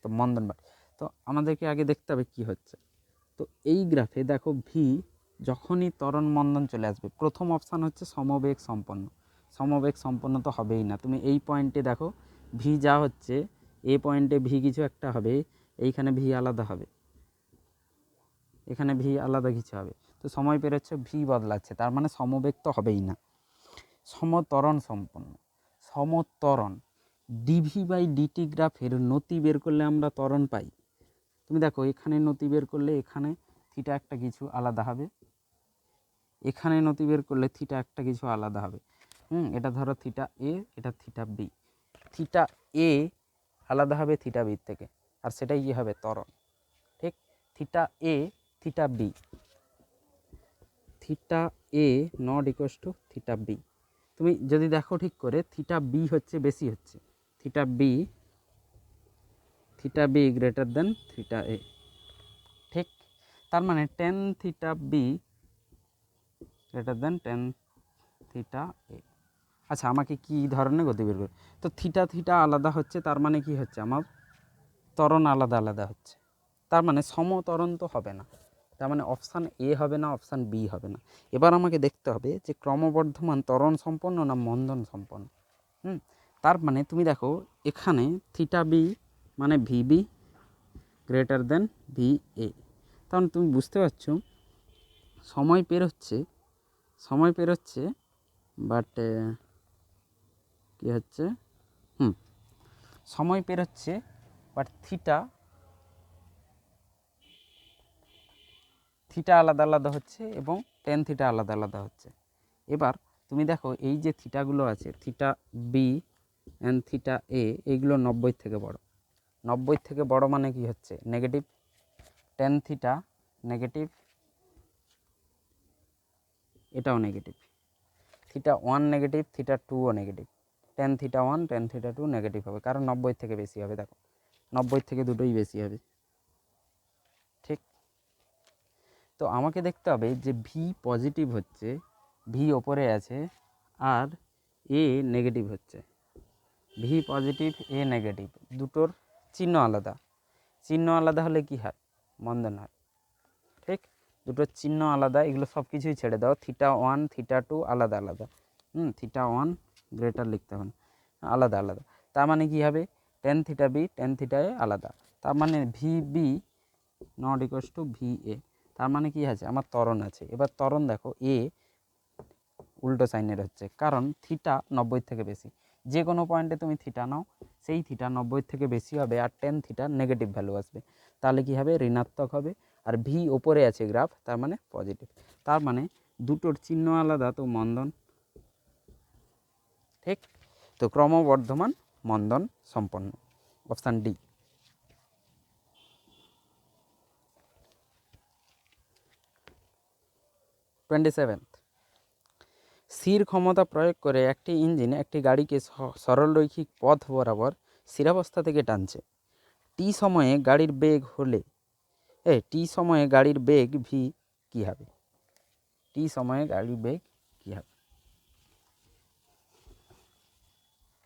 A: তো মন্দন বাড়ছে। তো আমাদেরকে আগে দেখতে হবে কী হচ্ছে। তো এই গ্রাফে দেখো ভি যখনই ত্বরণ মন্দন চলে আসবে, প্রথম অপশান হচ্ছে সমবেগ সম্পন্ন। সমবেগ সম্পন্ন তো হবেই না। তুমি এই পয়েন্টে দেখো ভি যা হচ্ছে, এ পয়েন্টে ভি কিছু একটা হবে, এইখানে ভি আলাদা হবে, এখানে ভি আলাদা কিছু হবে। তো সময় পেরোচ্ছে, ভি বদলাচ্ছে, তার মানে সমবেগ তো হবেই না। সমত্বরণ সম্পন্ন, সমত্বরণ, dv/dt গ্রাফের নতি বের করলে আমরা ত্বরণ পাই। তুমি দেখো এখানে নতি বের করলে এখানে থিটা একটা কিছু আলাদা হবে, এখানে নতি বের করলে থিটা একটা কিছু আলাদা হবে। এটা ধরো থিটা এ, এটা থিটা বি। থিটা এ আলাদা হবে থিটা বি থেকে, আর সেটাই কী হবে? ত্বরণ। ঠিক, থিটা এ থিটা বি, থিটা এ = থিটা বি। তুমি যদি দেখো ঠিক করে, থিটা বি হচ্ছে বেশি হচ্ছে, theta b greater than theta a. ঠিক, তার মানে tan theta b greater than tan theta a. আচ্ছা, আমাকে কী ধরনের গতি বের করবে? তো থিটা আলাদা হচ্ছে, তার মানে কি হচ্ছে? আমার ত্বরণ আলাদা আলাদা হচ্ছে, তার মানে সমত্বরণ তো হবে না। তার মানে অপশান এ হবে না, অপশান বি হবে না। এবার আমাকে দেখতে হবে যে ক্রমবর্ধমান ত্বরণ সম্পন্ন না মন্দন সম্পন্ন। তার মানে তুমি দেখো এখানে থিটা বি মানে VB greater than V A. তাহলে তুমি বুঝতে পারছো সময় পেরোচ্ছে, বাট কী হচ্ছে? সময় পেরোচ্ছে, বাট থিটা আলাদা আলাদা হচ্ছে এবং টেন থিটা আলাদা আলাদা হচ্ছে। এবার তুমি দেখো এই যে থিটাগুলো আছে, থিটা বি অ্যান্ড থিটা এ, এইগুলো 90 থেকে বড়। 90 থেকে বড় মানে কি হচ্ছে? নেগেটিভ। টেন থিটা নেগেটিভ, এটাও নেগেটিভ। থিটা 1 নেগেটিভ, থিটা 2ও negative. Tan theta 1 tan theta 2 negative হবে, কারণ 90 থেকে বেশি হবে। দেখো 90 থেকে দুটোই বেশি হবে। তো আমাকে দেখতে হবে যে ভি পজিটিভ হচ্ছে, ভি ওপরে আছে, আর এ নেগেটিভ হচ্ছে। ভি পজিটিভ, এ নেগেটিভ, দুটোর চিহ্ন আলাদা। চিহ্ন আলাদা হলে কি হয়? মন্দন হয়। ঠিক, দুটোর চিহ্ন আলাদা, এগুলো সব কিছুই ছেড়ে দাও। θ1 θ2 আলাদা আলাদা। θ1 গ্রেটার লিখতে হবে না, আলাদা আলাদা। তার মানে কি হবে? tan θb tan θa আলাদা। তার মানে VB not equals two VA। তার মানে কি আছে? আমার ত্বরণ আছে। এবার ত্বরণ দেখো, এ উল্টো সাইনের হচ্ছে, কারণ থিটা 90 থেকে বেশি। যে কোনো পয়েন্টে তুমি থিটা নাও, সেই থিটা 90 থেকে বেশি হবে, আর tan থিটা নেগেটিভ ভ্যালু আসবে। তাহলে কি হবে? ঋণাত্মক হবে। আর ভি ওপরে আছে গ্রাফ, তার মানে পজিটিভ। তার মানে দুটোর চিহ্ন আলাদা, তো মন্দন। ঠিক, তো ক্রমবর্ধমান মন্দন সম্পন্ন। Option D. 27, স্থির ক্ষমতা প্রয়োগ করে একটি ইঞ্জিন একটি গাড়িকে সরলরৈখিক পথ বরাবর স্থিরাবস্থা থেকে টানছে। টি সময়ে গাড়ির বেগ হলে টি সময়ে গাড়ির বেগ ভি কী হবে? টি সময়ে গাড়ির বেগ কী হবে?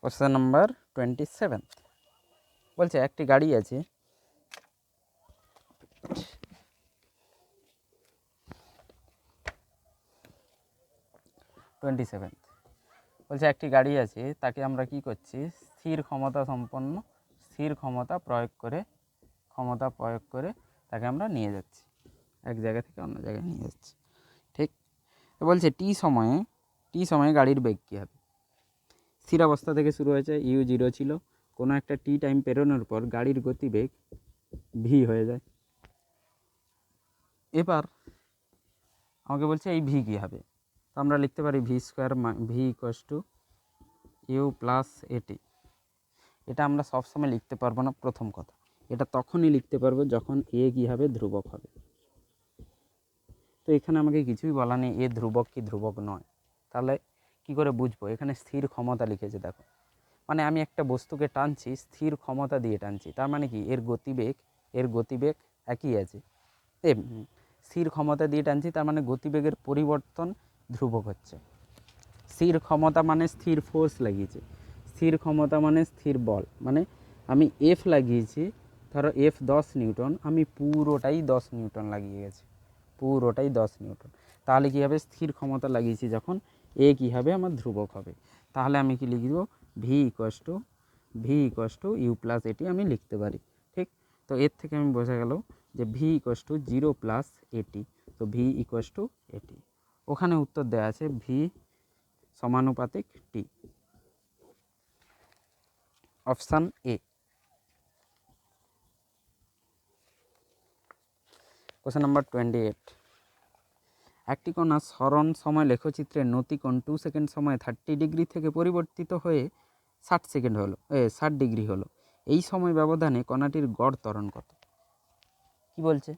A: কোশ্চেন নাম্বার 27 বলছে একটি গাড়ি আছে, বলছে একটি গাড়ি আছে, তাকে আমরা কি করছি? স্থির ক্ষমতা সম্পন্ন, স্থির ক্ষমতা প্রয়োগ করে তাকে আমরা নিয়ে যাচ্ছি, এক জায়গা থেকে অন্য জায়গায় নিয়ে যাচ্ছি। ঠিক, তো বলছে টি সময়ে গাড়ির বেগ কী হবে? স্থির অবস্থা থেকে শুরু হয়েছে, u0 ছিল, কোনো একটা টি টাইম পেরোনোর পর গাড়ির গতিবেগ ভি হয়ে যায়। এবার আমাকে বলছে এই ভি কী হবে? তো আমরা লিখতে পারি v square v equals to u plus a t. এটা আমরা সবসময় লিখতে পারবো না, প্রথম কথা। এটা তখনই লিখতে পারবো যখন এ কী হবে? ধ্রুবক হবে। তো এখানে আমাকে কিছুই বলা নেই এ ধ্রুবক কি ধ্রুবক নয়। তাহলে কি করে বুঝবো? এখানে স্থির ক্ষমতা লিখেছে, দেখো, মানে আমি একটা বস্তুকে টানছি, স্থির ক্ষমতা দিয়ে টানছি। তার মানে কি? এর গতিবেগ একই আছে। স্থির ক্ষমতা দিয়ে টানছি, তার মানে গতিবেগের পরিবর্তন ধ্রুবক হচ্ছে। স্থির ক্ষমতা মানে স্থির ফোর্স লাগিয়েছে, স্থির ক্ষমতা মানে স্থির বল। মানে আমি এফ লাগিয়েছি, ধরো এফ 10 নিউটন, আমি পুরোটাই 10 নিউটন লাগিয়ে গেছি, পুরোটাই 10 নিউটন। তাহলে কী হবে? স্থির ক্ষমতা লাগিয়েছি যখন, এ কী হবে? আমার ধ্রুবক হবে। তাহলে আমি কি লিখব? V equals to u plus a t আমি লিখতে পারি। ঠিক, তো এর থেকে আমি বোঝা গেল যে ভি ইকুয়াস টু 0 প্লাস এটি, তো ভি ইকুয়াস টু এটি। ওখানে উত্তর দেওয়া আছে ভি সমানুপাতিক t. Option a. Question number 28, একটি কণা সরণ সময় লেখচিত্রের নতিকোণ 2 সেকেন্ড সময়ে 30 ডিগ্রি থেকে পরিবর্তিত হয়ে 60 ডিগ্রি হলো। এই সময় ব্যবধানে কণাটির গড় ত্বরণ কত? কি বলছে?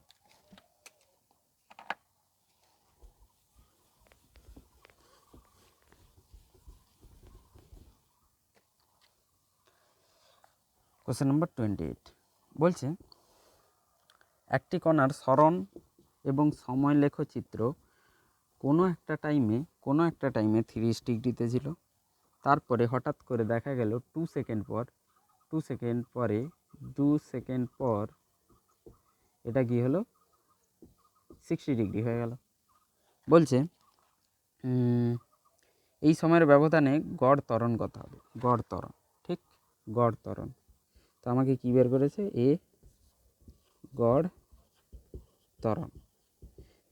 A: কোশ্চেন নাম্বার 28 বলছে একটি কণার সরণ এবং সময় লেখচিত্র কোনো একটা টাইমে 30 ডিগ্রিতে ছিল। তারপরে হঠাৎ করে দেখা গেল 2 সেকেন্ড পর এটা কি হলো? 60 ডিগ্রি হয়ে গেল। বলছে এই সময়ের ব্যবধানে গড় ত্বরণ কত হবে? গড় ত্বরণ, ঠিক, গড় ত্বরণ। তো আমাকে কী বের করেছে? এ গড় ত্বরণ।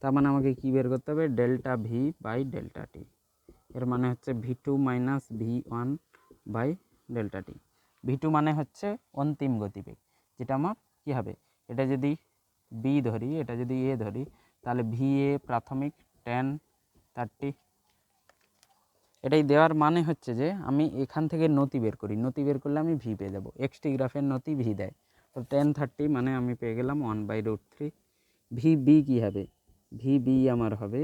A: তার মানে আমাকে কী বের করতে হবে? ডেল্টা ভি বাই ডেল্টা টি। এর মানে হচ্ছে V2 minus V1 by delta T. V2 মানে হচ্ছে অন্তিম গতিবেগ, যেটা আমার কী হবে? এটা যদি বি ধরি, এটা যদি এ ধরি, তাহলে VA প্রাথমিক tan 30। এটাই দেওয়ার মানে হচ্ছে যে আমি এখান থেকে নতি বের করি, নতি বের করলে আমি ভি পেয়ে যাবো। এক্সটি গ্রাফের নতি ভি দেয়, তো tan 30 মানে আমি পেয়ে গেলাম 1/√3। VB কী হবে? VB আমার হবে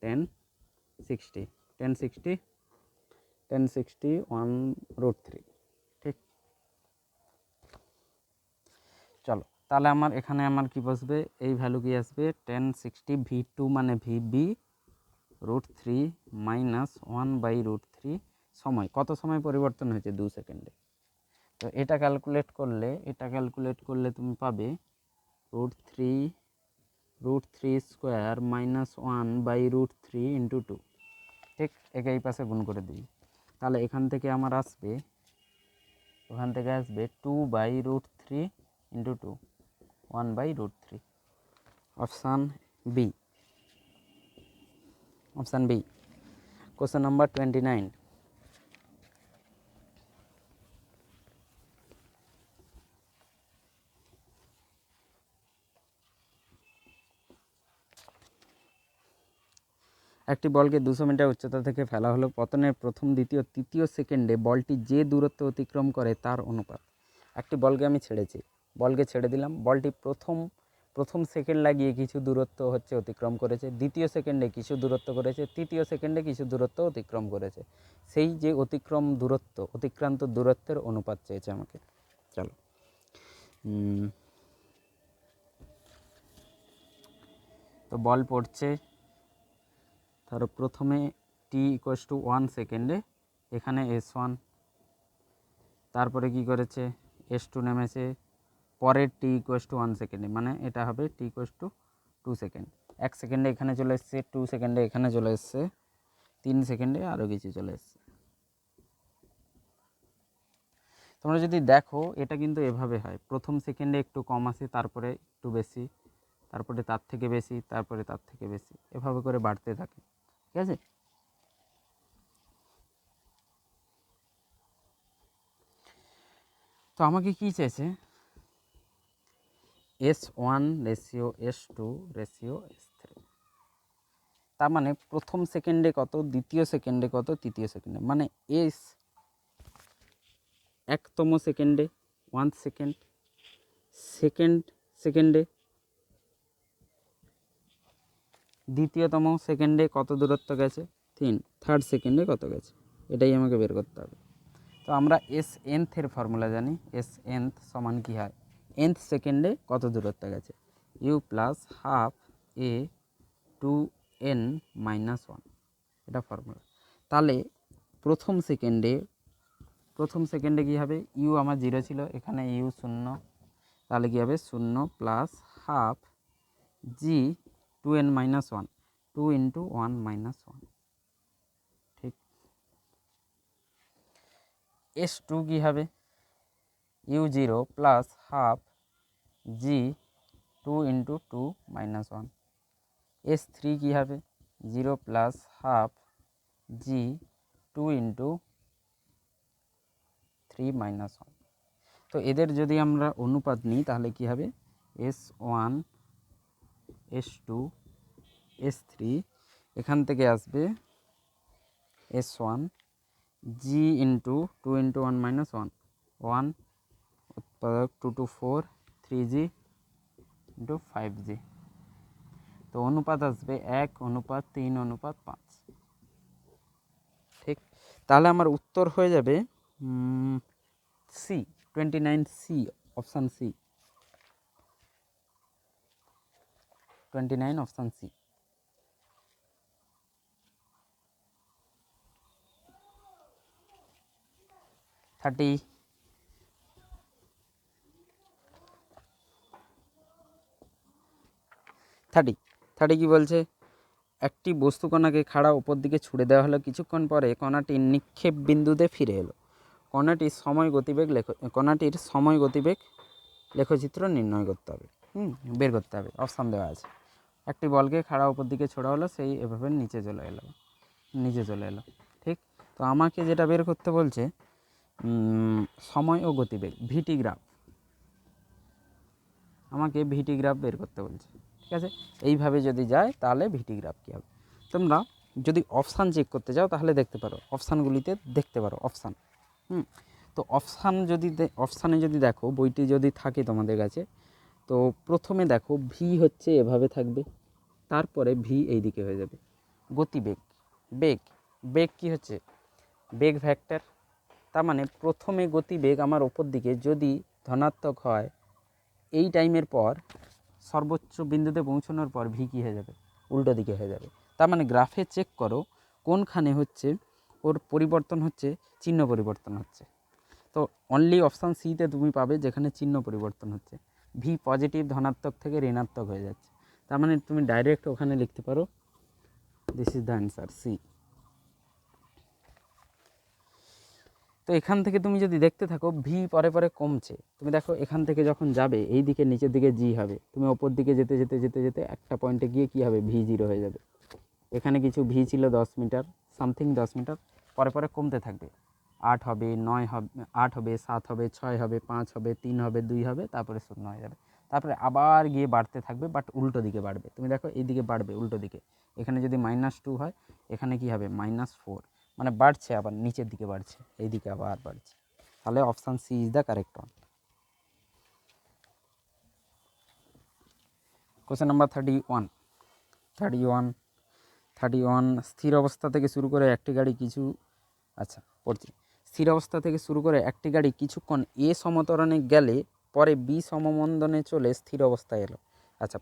A: tan 60 1/√3। ঠিক, চলো তাহলে আমার এখানে আমার কি বসবে, এই ভ্যালু কি আসবে 1060 v2 মানে vb √3 মাইনাস 1/√3 সময়, কত সময় পরিবর্তন হয়েছে 2 সেকেন্ডে। তো এটা ক্যালকুলেট করলে তুমি পাবে √3 স্কোয়ার মাইনাস 1/√3 ইন্টু 2। ঠিক, একে এই পাশে গুণ করে দিই, তাহলে এখান থেকে আমার আসবে 2/√3 into 2, 1/√3। Option B, question number 29। একটি বলকে 200 মিটার উচ্চতা থেকে ফেলা হলো। পতনের প্রথম, দ্বিতীয়, তৃতীয় সেকেন্ডে বলটি যে দূরত্ব অতিক্রম করে তার অনুপাত। একটি বলকে আমি ছেড়ে দিলাম। বলটি প্রথম সেকেন্ড লাগিয়ে কিছু দূরত্ব অতিক্রম করেছে, দ্বিতীয় সেকেন্ডে কিছু দূরত্ব করেছে, তৃতীয় সেকেন্ডে কিছু দূরত্ব অতিক্রম করেছে। সেই যে অতিক্রান্ত দূরত্বের অনুপাত চেয়েছে আমাকে। চলো, তো বল পড়ছে, ধরো প্রথমে t=1 সেকেন্ডে, এখানে s1, তারপরে কি করেছে s2 নেমেছে, পরের t=1 সেকেন্ডে, মানে এটা হবে t=2 সেকেন্ড। 1 সেকেন্ডে এখানে চলে এসছে, 2 সেকেন্ডে এখানে চলে এসছে, 3 সেকেন্ডে আরও কিছু চলে এসছে। তোমরা যদি দেখো এটা কিন্তু এভাবে হয়, প্রথম সেকেন্ডে একটু কম আসে, তারপরে একটু বেশি, তারপরে তার থেকে বেশি, তারপরে তার থেকে বেশি, এভাবে করে বাড়তে থাকে। ঠিক আছে, তো আমাকে কি চেয়েছে, s1 ratio s2 ratio s3। তার মানে প্রথম সেকেন্ডে কত, দ্বিতীয় সেকেন্ডে কত, তৃতীয় সেকেন্ডে, মানে s একতম সেকেন্ডে 1 সেকেন্ড, সেকেন্ডে দ্বিতীয়তম সেকেন্ডে কত দূরত্ব গেছে 3, থার্ড সেকেন্ডে কত গেছে, এটাই আমাকে বের করতে হবে। তো আমরা এস এনথের ফর্মুলা জানি, এস এনথ সমান কী হয়, nth সেকেন্ডে কত দূরত্ব গেছে, u plus half a 2n minus 1, এটা ফর্মুলা। তাহলে প্রথম সেকেন্ডে কী হবে, ইউ আমার 0 ছিল, এখানে ইউ 0, তাহলে কী হবে 0 প্লাস হাফ জি 2n মাইনাস 1, 2 ইন্টু 1 মাইনাস 1। ঠিক, s2 কী হবে, u0 প্লাস হাফ জি 2 ইন্টু 2 মাইনাস 1। s3 কী হবে, 0 প্লাস হাফ জি 2 ইন্টু 3 মাইনাস 1। তো এদের যদি আমরা অনুপাত নিই তাহলে কী হবে, s1 s2 s3, এখান থেকে আসবে s1 জি ইন্টু 2 ইন্টু 1 মাইনাস 1, 1 উৎপাদক 2 to 4, 3g ইন্টু 5g। তো অনুপাত আসবে 1:3:5। ঠিক, তাহলে আমার উত্তর হয়ে যাবে C, 29C, option C, 29 option C. 30 কি বলছে, একটি বস্তুকণাকে খাড়া উপর দিকে ছুড়ে দেওয়া হলো, কিছুক্ষণ পরে কণাটি নিক্ষেপ বিন্দুতে ফিরে এলো। কণাটির সময় গতিবেগ লেখচিত্র নির্ণয় করতে হবে, বের করতে হবে। অপশান দেওয়া আছে, একটি বলকে খাড়া উপর দিকে ছোড়া হলো, সেই এভাবে নিচে চলে এলো। ঠিক, তো আমাকে যেটা বের করতে বলছে সময় ও গতিবেগ, ভিটি গ্রাফ, আমাকে ভিটি গ্রাফ বের করতে বলছে। ঠিক আছে, এইভাবে যদি যায় তাহলে ভিটি গ্রাফ কী হবে। তোমরা যদি অপশান চেক করতে যাও তাহলে দেখতে পারো, অপশানগুলিতে দেখতে পারো অপশান। তো অপশানে যদি দেখো, বইটি যদি থাকে তোমাদের কাছে, তো প্রথমে দেখো ভি হচ্ছে এভাবে থাকবে, তারপরে ভি এই দিকে হয়ে যাবে। গতিবেগ, বেগ কি হচ্ছে, বেগ ভেক্টর। তার মানে প্রথমে গতিবেগ আমার ওপর দিকে যদি ধনাত্মক হয়, এই টাইমের পর সর্বোচ্চ বিন্দুতে পৌঁছানোর পর ভি কী হয়ে যাবে, উল্টো দিকে হয়ে যাবে। তার মানে গ্রাফে চেক করো কোনখানে হচ্ছে ওর পরিবর্তন হচ্ছে, চিহ্ন পরিবর্তন হচ্ছে। তো অনলি অপশান সিতে তুমি পাবে যেখানে চিহ্ন পরিবর্তন হচ্ছে, ভি পজিটিভ ধনাত্মক থেকে ঋণাত্মক হয়ে যাচ্ছে। তার মানে তুমি ডাইরেক্ট ওখানে লিখতে পারো this is the answer C. তো এখান থেকে তুমি যদি দেখতে থাকো ভি পরে পরে কমছে, তুমি দেখো এখান থেকে যখন যাবে এই দিকে নিচের দিকে জি হবে, তুমি ওপর দিকে যেতে যেতে যেতে যেতে একটা পয়েন্টে গিয়ে কী হবে, ভি জিরো হয়ে যাবে। এখানে কিছু ভি ছিল 10 মিটার সামথিং, 10 মিটার পরে পরে কমতে থাকবে, 8 হবে, 9 হবে, 8 হবে, 7 হবে, 6 হবে, 5 হবে, 3 হবে, 2 হবে, তারপরে 0 হয়ে যাবে। তারপরে আবার গিয়ে বাড়তে থাকবে, বাট উল্টো দিকে বাড়বে। তুমি দেখো এই দিকে বাড়বে উল্টো দিকে, এখানে যদি -2 হয় এখানে কি হবে -4, মানে বাড়ছে আবার নিচের দিকে বাড়ছে, এই দিকে আবার বাড়ছে। তাহলে option C is the correct one. Question number 31 স্থির অবস্থা থেকে শুরু করে একটি গাড়ি পড়ছি। স্থির অবস্থা থেকে শুরু করে একটি গাড়ি কিছুক্ষণ এ সমতরণে গেলে পরে বি সমমন্দনে চলে স্থির অবস্থায় এলো।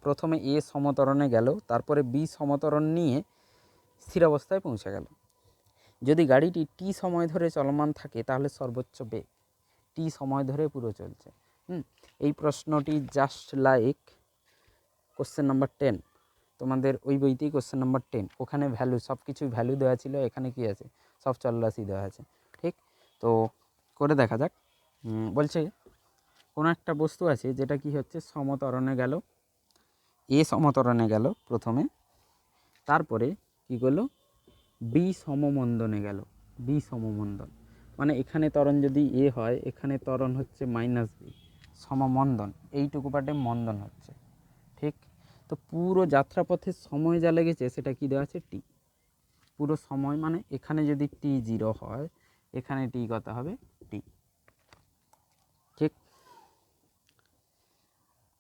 A: প্রথমে এ সমতরণে গেল, তারপরে বি সমতরণ নিয়ে স্থির অবস্থায় পৌঁছে গেল। যদি গাড়িটি টি সময় ধরে চলমান থাকে তাহলে সর্বোচ্চ বেগ, টি সময় ধরে পুরো চলছে। এই প্রশ্নটি জাস্ট লাইক কোশ্চেন নাম্বার 10, তোমাদের ওই বইতেই কোশ্চেন নাম্বার 10, ওখানে ভ্যালু সব কিছুই ভ্যালু দেওয়া ছিল, এখানে কি আছে, সব চলরাশি দেওয়া আছে। ঠিক, তো করে দেখা যাক। বলছে কোনো একটা বস্তু আছে যেটা কি হচ্ছে সমতরণে গেল, এ সমতরণে গেল প্রথমে, তারপরে কি করলো, বি সমমন্দনে গেল। বি সমমন্দন মানে এখানে ত্বরণ যদি এ হয়, এখানে ত্বরণ হচ্ছে -বি, সমমন্দন এইটুকু পাটে মন্দন হচ্ছে। ঠিক, তো পুরো যাত্রাপথের সময় যা লেগেছে সেটা কি দেওয়া আছে, টি। পুরো সময় মানে এখানে যদি টি 0 হয়, এখানে টি কত হবে, টি। ঠিক,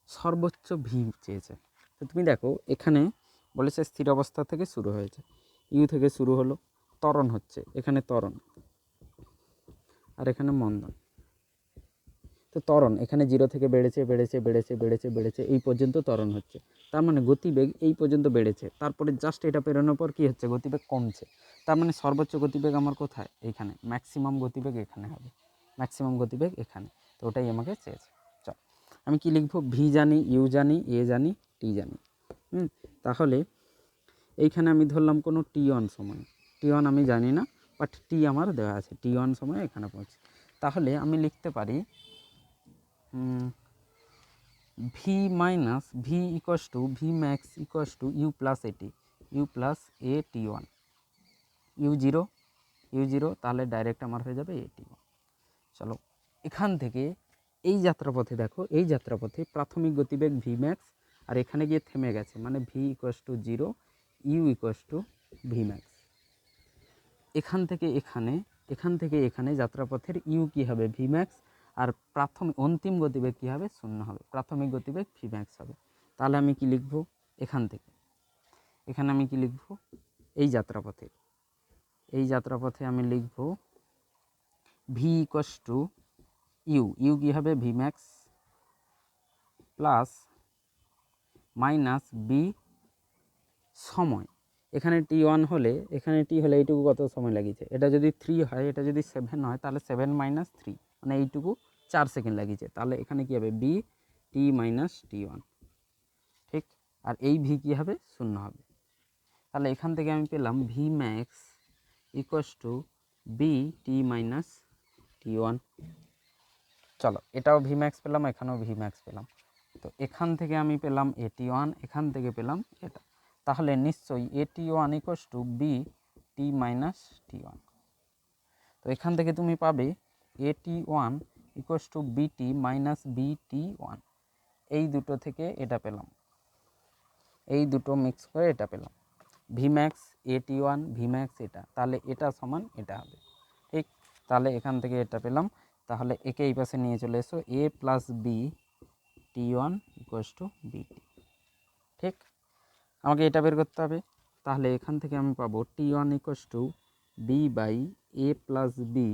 A: সর্বোচ্চ ভি চেয়েছে। তো তুমি দেখো এখানে বলেছে স্থির অবস্থা থেকে শুরু হয়েছে, ইউ থেকে শুরু হলো, ত্বরণ হচ্ছে, এখানে ত্বরণ আর এখানে মন্দন। তো ত্বরণ এখানে 0 থেকে বেড়েছে বেড়েছে বেড়েছে বেড়েছে বেড়েছে এই পর্যন্ত ত্বরণ হচ্ছে, তার মানে গতিবেগ এই পর্যন্ত বেড়েছে, তারপরে জাস্ট এটা পেরোনোর পর কী হচ্ছে, গতিবেগ কমছে। তার মানে সর্বোচ্চ গতিবেগ আমার কোথায়, এইখানে, ম্যাক্সিমাম গতিবেগ এখানে হবে, ম্যাক্সিমাম গতিবেগ এখানে। তো ওটাই আমাকে চেয়েছে। চল আমি কি লিখবো, ভি জানি, ইউ জানি, এ জানি, টি জানি। তাহলে এইখানে আমি ধরলাম কোনো টি1 সময়, টি1 আমি জানি না, বাট টি আমার দেওয়া আছে, টি1 সময় এখানে পৌঁছে। তাহলে আমি লিখতে পারি v minus v equals to v max equals to u plus a t, u plus a টি1, ইউ জিরো তাহলে ডাইরেক্ট আমার হয়ে যাবে এ টি1। চলো এখান থেকে এই যাত্রাপথে দেখো, এই যাত্রাপথে প্রাথমিক গতিবেগ ভি ম্যাক্স, আর এখানে গিয়ে থেমে গেছে, মানে V equals two 0, you equals to v max. এখান থেকে এখানে যাত্রাপথের ইউ কী হবে, ভি ম্যাক্স, আর অন্তিম গতিবেগ কী হবে, 0 হবে, প্রাথমিক গতিবেগ ভি ম্যাক্স হবে। তাহলে আমি কি লিখব, এখানে আমি কি লিখব, এই যাত্রাপথে আমি লিখব ভি ইকুয়াস টু ইউ কী হবে, v max plus minus b সময়, এখানে টি1 হলে, এখানে টি হলে এইটুকু কত সময় লাগিয়েছে, এটা যদি 3 হয়, এটা যদি 7 হয়, তাহলে 7 - 3 মানে এইটুকু 4 সেকেন্ড লাগিয়েছে। তাহলে এখানে কী হবে, বি টি মাইনাস টি1। ঠিক, আর এই ভি কী হবে, 0 হবে। তাহলে এখান থেকে আমি পেলাম v max equals to b t minus টি1। চলো এটাও ভি ম্যাক্স পেলাম, এখানেও ভি ম্যাক্স পেলাম। তো এখান থেকে আমি পেলাম এটি1, এখান থেকে পেলাম এটা। তাহলে নিশ্চয়ই এটি1 equals to b t minus টি1। তো এখান থেকে তুমি পাবে এটি1 ইকুয়াস টু বিটি মাইনাস বিটি1। এই দুটো থেকে এটা পেলাম, এই দুটো মিক্স করে এটা পেলাম, ভি ম্যাক্স এটি1, ভি ম্যাক্স এটা, তাহলে এটা সমান এটা হবে। ঠিক, তাহলে এখান থেকে এটা পেলাম। তাহলে একে এই পাশে নিয়ে চলে এসো, এ প্লাস বি টি1 ইকুয়াস টু বিটি। ঠিক, আমাকে এটা বের করতে হবে। তাহলে এখান থেকে আমি পাবো টি1 equals to b by a plus b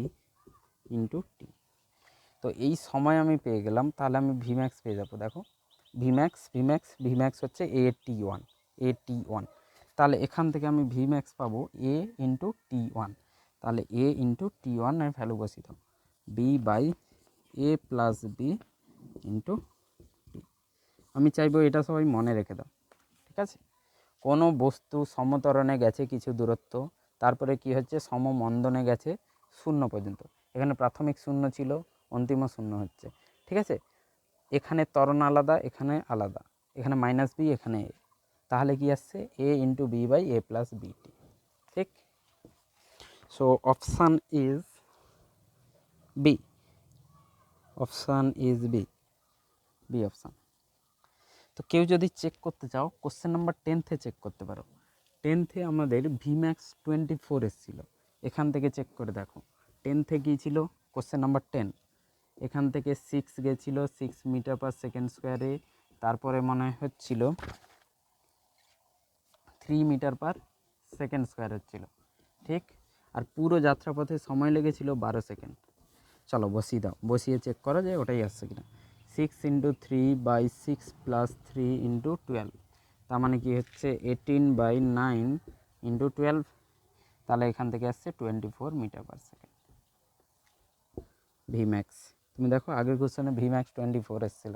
A: into t. তো এই সময় আমি পেয়ে গেলাম, তাহলে আমি ভিম্যাক্স পেয়ে যাবো। দেখো ভিম্যাক্স হচ্ছে AT1, তাহলে এখান থেকে আমি ভিম্যাক্স পাবো A ইন্টু T1, তাহলে A ইন্টু T1 এর ভ্যালু বসিয়ে দাও, B/A প্লাস বি ইন্টু টি। আমি চাইবো এটা সবাই মনে রেখে দাও, ঠিক আছে? কোনো বস্তু সমত্বরণে গেছে কিছু দূরত্ব, তারপরে কি হচ্ছে সমমন্দনে গেছে 0 পর্যন্ত। এখানে প্রাথমিক 0 ছিল, অন্তিম 0 হচ্ছে, ঠিক আছে? এখানে ত্বরণ আলাদা, এখানে আলাদা, এখানে -b, এখানে a, তাহলে কি আসছে A into B/A plus b t, ঠিক? So option is B, B option. তো কেউ যদি চেক করতে চাও, কোশ্চেন নাম্বার 10 চেক করতে পারো। 10 আমাদের ভিম্যাক্স 24 এসেছিল, এখান থেকে চেক করে দেখো 10 কী ছিল, কোশ্চেন নাম্বার 10 এখান থেকে 6 গেছিলো 6 মিটার পার সেকেন্ড স্কোয়ারে, তারপরে মনে হচ্ছিল 3 মিটার পার সেকেন্ড স্কোয়ার হচ্ছিল, ঠিক? আর পুরো যাত্রাপথে সময় লেগেছিল 12 সেকেন্ড। চলো বসিয়ে দাও, বসিয়ে চেক করো যে ওটাই আসছে কিনা। 6 × 3/6 প্লাস 3 × 12, তার মানে কি হচ্ছে 18/9 × 12, তাহলে এখান থেকে আসছে 24 মিটার পার সেকেন্ড ভিম্যাক্স। তুমি দেখো আগের কোশ্চেনে ভিম্যাক্স 24 এসেছিল,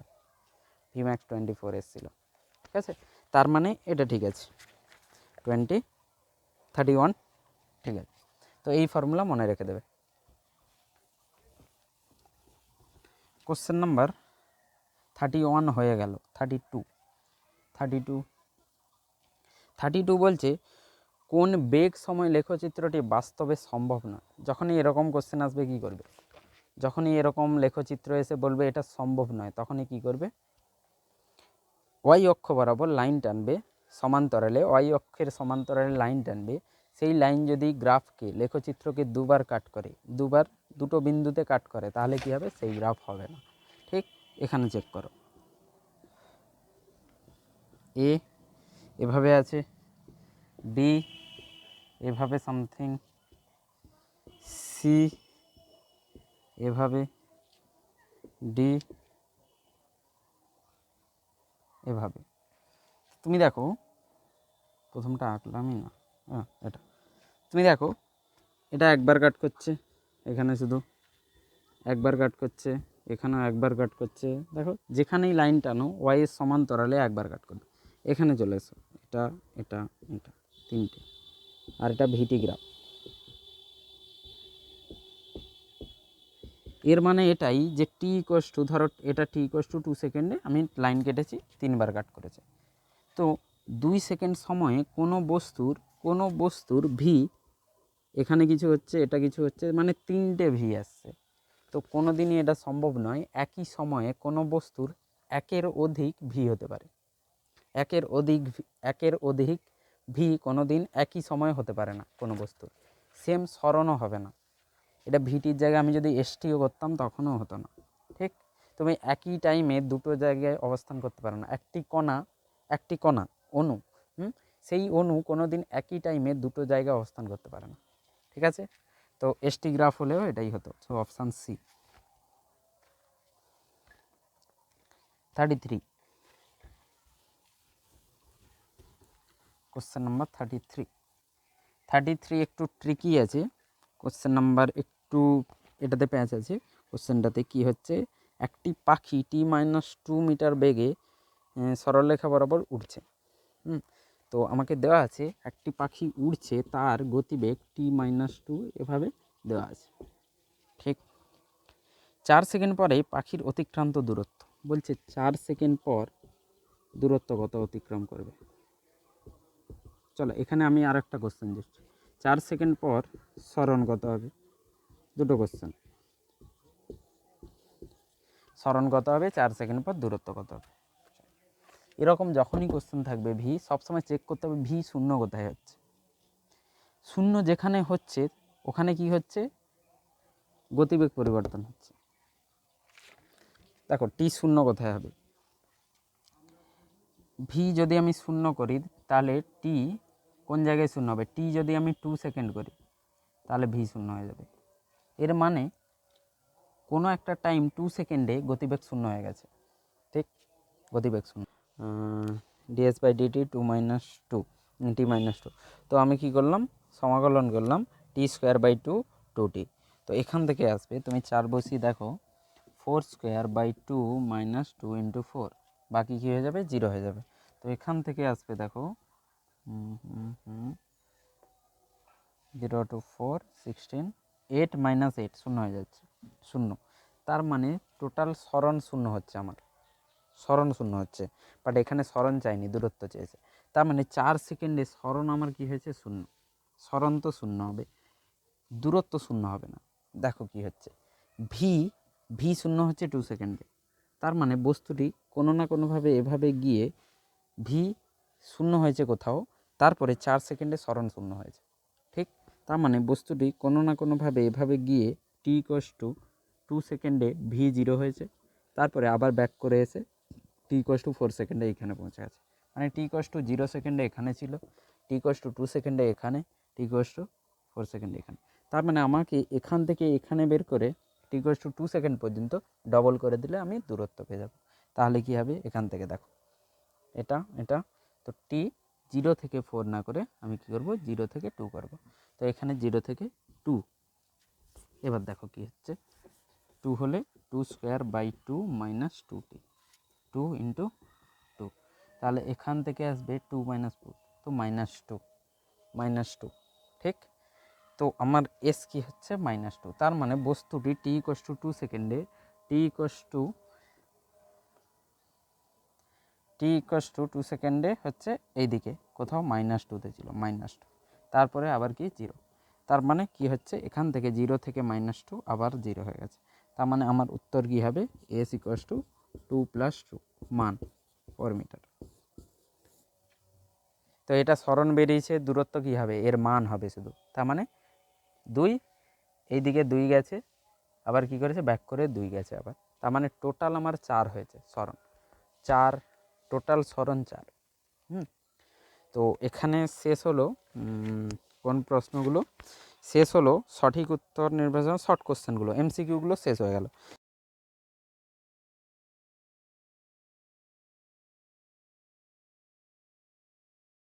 A: ঠিক আছে? তার মানে এটা ঠিক আছে, 31, ঠিক আছে? তো এই ফর্মুলা মনে রেখে দেবে। কোশ্চেন নাম্বার 31 হয়ে গেল, 32 বলছে কোন বেগ সময় লেখচিত্রটি বাস্তবে সম্ভব না। যখনই এরকম কোশ্চেন আসবে কি করবে? যখনই এরকম লেখচিত্র এসে বলবে এটা সম্ভব নয়, তখনই কি করবে? ওয়াই অক্ষ বরাবর লাইন টানবে সমান্তরালে, ওয়াই অক্ষের সমান্তরালে লাইন টানবে, সেই লাইন যদি গ্রাফকে লেখচিত্রকে দুবার কাট করে, দুটো বিন্দুতে কাট করে, তাহলে কি হবে? সেই গ্রাফ হবে না, ঠিক? এখানে চেক করো, এ এভাবে আছে, বি এভাবে সামথিং, সি এভাবে, ডি এভাবে। তুমি দেখো প্রথমটা আঁকলামই না, এটা তুমি দেখো এটা একবার কাট করছে, এখানে শুধু একবার কাট করছে, এখানেও একবার কাট করছে। দেখো যেখানেই লাইন টানো ওয়াই এর সমান্তরালে একবার কাট করবে। এখানে চলে এসো, এটা এটা এটা তিনটে, আর এটা ভিটি গ্রাফ। এর মানে এটাই যে টি ইকুয়ালস টু, ধরো এটা টি ইকুয়ালস টু 2 সেকেন্ডে আমি লাইন কেটেছি, 3বার কাট করেছে। তো 2 সেকেন্ড সময়ে কোনো বস্তুর ভি, এখানে কিছু হচ্ছে, এটা কিছু হচ্ছে, মানে 3টে ভি আসছে। তো কোনো দিনই এটা সম্ভব নয় একই সময়ে কোনো বস্তুর একের অধিক ভি হতে পারে। একের অধিক ভি কোনো দিন একই সময়ে হতে পারে না কোনো বস্তুর, সেম সরণও হবে না। এটা ভিটির জায়গায় আমি যদি এসটিও করতাম তখনও হতো না, ঠিক? তুমি একই টাইমে দুটো জায়গায় অবস্থান করতে পারো না। একটি কণা অণু, সেই অণু কোনো দিন একই টাইমে দুটো জায়গায় অবস্থান করতে পারে না, ঠিক আছে? তো এসটি গ্রাফ হলেও এটাই হতো। So option C. 33, question number 33 একটু ট্রিকি আছে কোশ্চেন নাম্বার, একটু এটাতে প্যাঁচ আছে। কোশ্চেনটাতে কি হচ্ছে, একটি পাখি t-2 মিটার বেগে সরলরেখা বরাবর উঠছে। তো আমাকে দেওয়া আছে একটি পাখি উড়ছে, তার গতিবেগ t-2 এভাবে দেওয়া আছে, ঠিক? 4 সেকেন্ড পরে পাখির অতিক্রান্ত দূরত্ব বলছে, 4 সেকেন্ড পর দূরত্ব কত অতিক্রম করবে? চলো এখানে আমি আর একটা কোশ্চেন দিচ্ছি, 4 সেকেন্ড পর সরণ কত হবে? দুটো কোশ্চেন, সরণ কত হবে, 4 সেকেন্ড পর দূরত্ব কত হবে। এরকম যখনই কোশ্চেন থাকবে ভি, সবসময় চেক করতে হবে ভি শূন্য কোথায় হচ্ছে। শূন্য যেখানে হচ্ছে ওখানে কি হচ্ছে? গতিবেগ পরিবর্তন হচ্ছে। দেখো টি শূন্য কোথায় হবে? ভি যদি আমি শূন্য করি তাহলে টি কোন জায়গায় শূন্য হবে? টি যদি আমি 2 সেকেন্ড করি তাহলে ভি শূন্য হয়ে যাবে। এর মানে কোনো একটা টাইম 2 সেকেন্ডে গতিবেগ শূন্য হয়ে গেছে, ঠিক, গতিবেগ শূন্য। ds/dt 2 - 2 t-2। তো আমি কি করলাম, সমাকলন করলাম t²/2 2t। তো এখান থেকে আসবে, তুমি 4 বসিয়ে দেখো, 4²/2 - 2 × 4, বাকি কী হয়ে যাবে, 0 হয়ে যাবে। তো এখান থেকে আসবে দেখো 0 to 4 16, 8 - 8 শূন্য হয়ে যাচ্ছে, শূন্য। তার মানে টোটাল সরণ শূন্য হচ্ছে, আমার সরণ শূন্য হচ্ছে, বাট এখানে সরণ চাইনি, দূরত্ব চেয়েছে। তার মানে 4 সেকেন্ডে সরণ আমার কি হয়েছে, শূন্য। সরণ তো শূন্য হবে, দূরত্ব শূন্য হবে না। দেখো কি হচ্ছে, ভি শূন্য হচ্ছে 2 সেকেন্ডে। তার মানে বস্তুটি কোনো না কোনোভাবে এভাবে গিয়ে ভি শূন্য হয়েছে কোথাও, তারপরে 4 সেকেন্ডে সরণ শূন্য হয়েছে, ঠিক। তার মানে বস্তুটি কোনো না কোনোভাবে এভাবে গিয়ে t = 2 সেকেন্ডে ভি 0 হয়েছে, তারপরে আবার ব্যাক করে এসে t = 4 সেকেন্ডে এখানে পৌঁছে গেছে। মানে t = 0 সেকেন্ডে এখানে ছিল, t = 2 সেকেন্ডে এখানে, t = 4 সেকেন্ডে এখানে। তার মানে আমাকে এখান থেকে এখানে বের করে t = 2 সেকেন্ড পর্যন্ত ডবল করে দিলে আমি দূরত্ব পেয়ে যাব। তাহলে কি হবে, এখান থেকে দেখো এটা এটা, তো টি 0 থেকে 4 না করে আমি কি করব, 0 থেকে 2 করব। তো এখানে 0 থেকে 2, এবার দেখো কি হচ্ছে, 2 হলে 2²/2 - 2t, 2 × 2। তাহলে এখান থেকে আসবে 2 - 2, তো -2, ঠিক। তো আমার এস কি হচ্ছে, -2। তার মানে বস্তুটি t = 2 সেকেন্ডে, t = 2 সেকেন্ডে হচ্ছে এইদিকে কোথাও -2তে ছিল, -2, তারপরে আবার কি 0। তার মানে কি হচ্ছে, এখান থেকে 0 থেকে -2 আবার 0 হয়ে গেছে। তার মানে আমার উত্তর কি হবে, s = 2 + 2 মান per মিটার। তো এটা সরণ বেরিয়েছে, দূরত্ব কি হবে, এর মান হবে শুধু। তার মানে 2, এইদিকে 2 গেছে, আবার কি করেছে, ব্যাক করে 2 গেছে আবার। তার মানে টোটাল আমার 4 হয়েছে সরণ, 4 টোটাল সরণ 4। তো এখানে শেষ হলো কোন প্রশ্নগুলো, শেষ হলো সঠিক উত্তর নির্বাচন, শর্ট কোশ্চেনগুলো, এমসিকিউগুলো শেষ হয়ে গেল।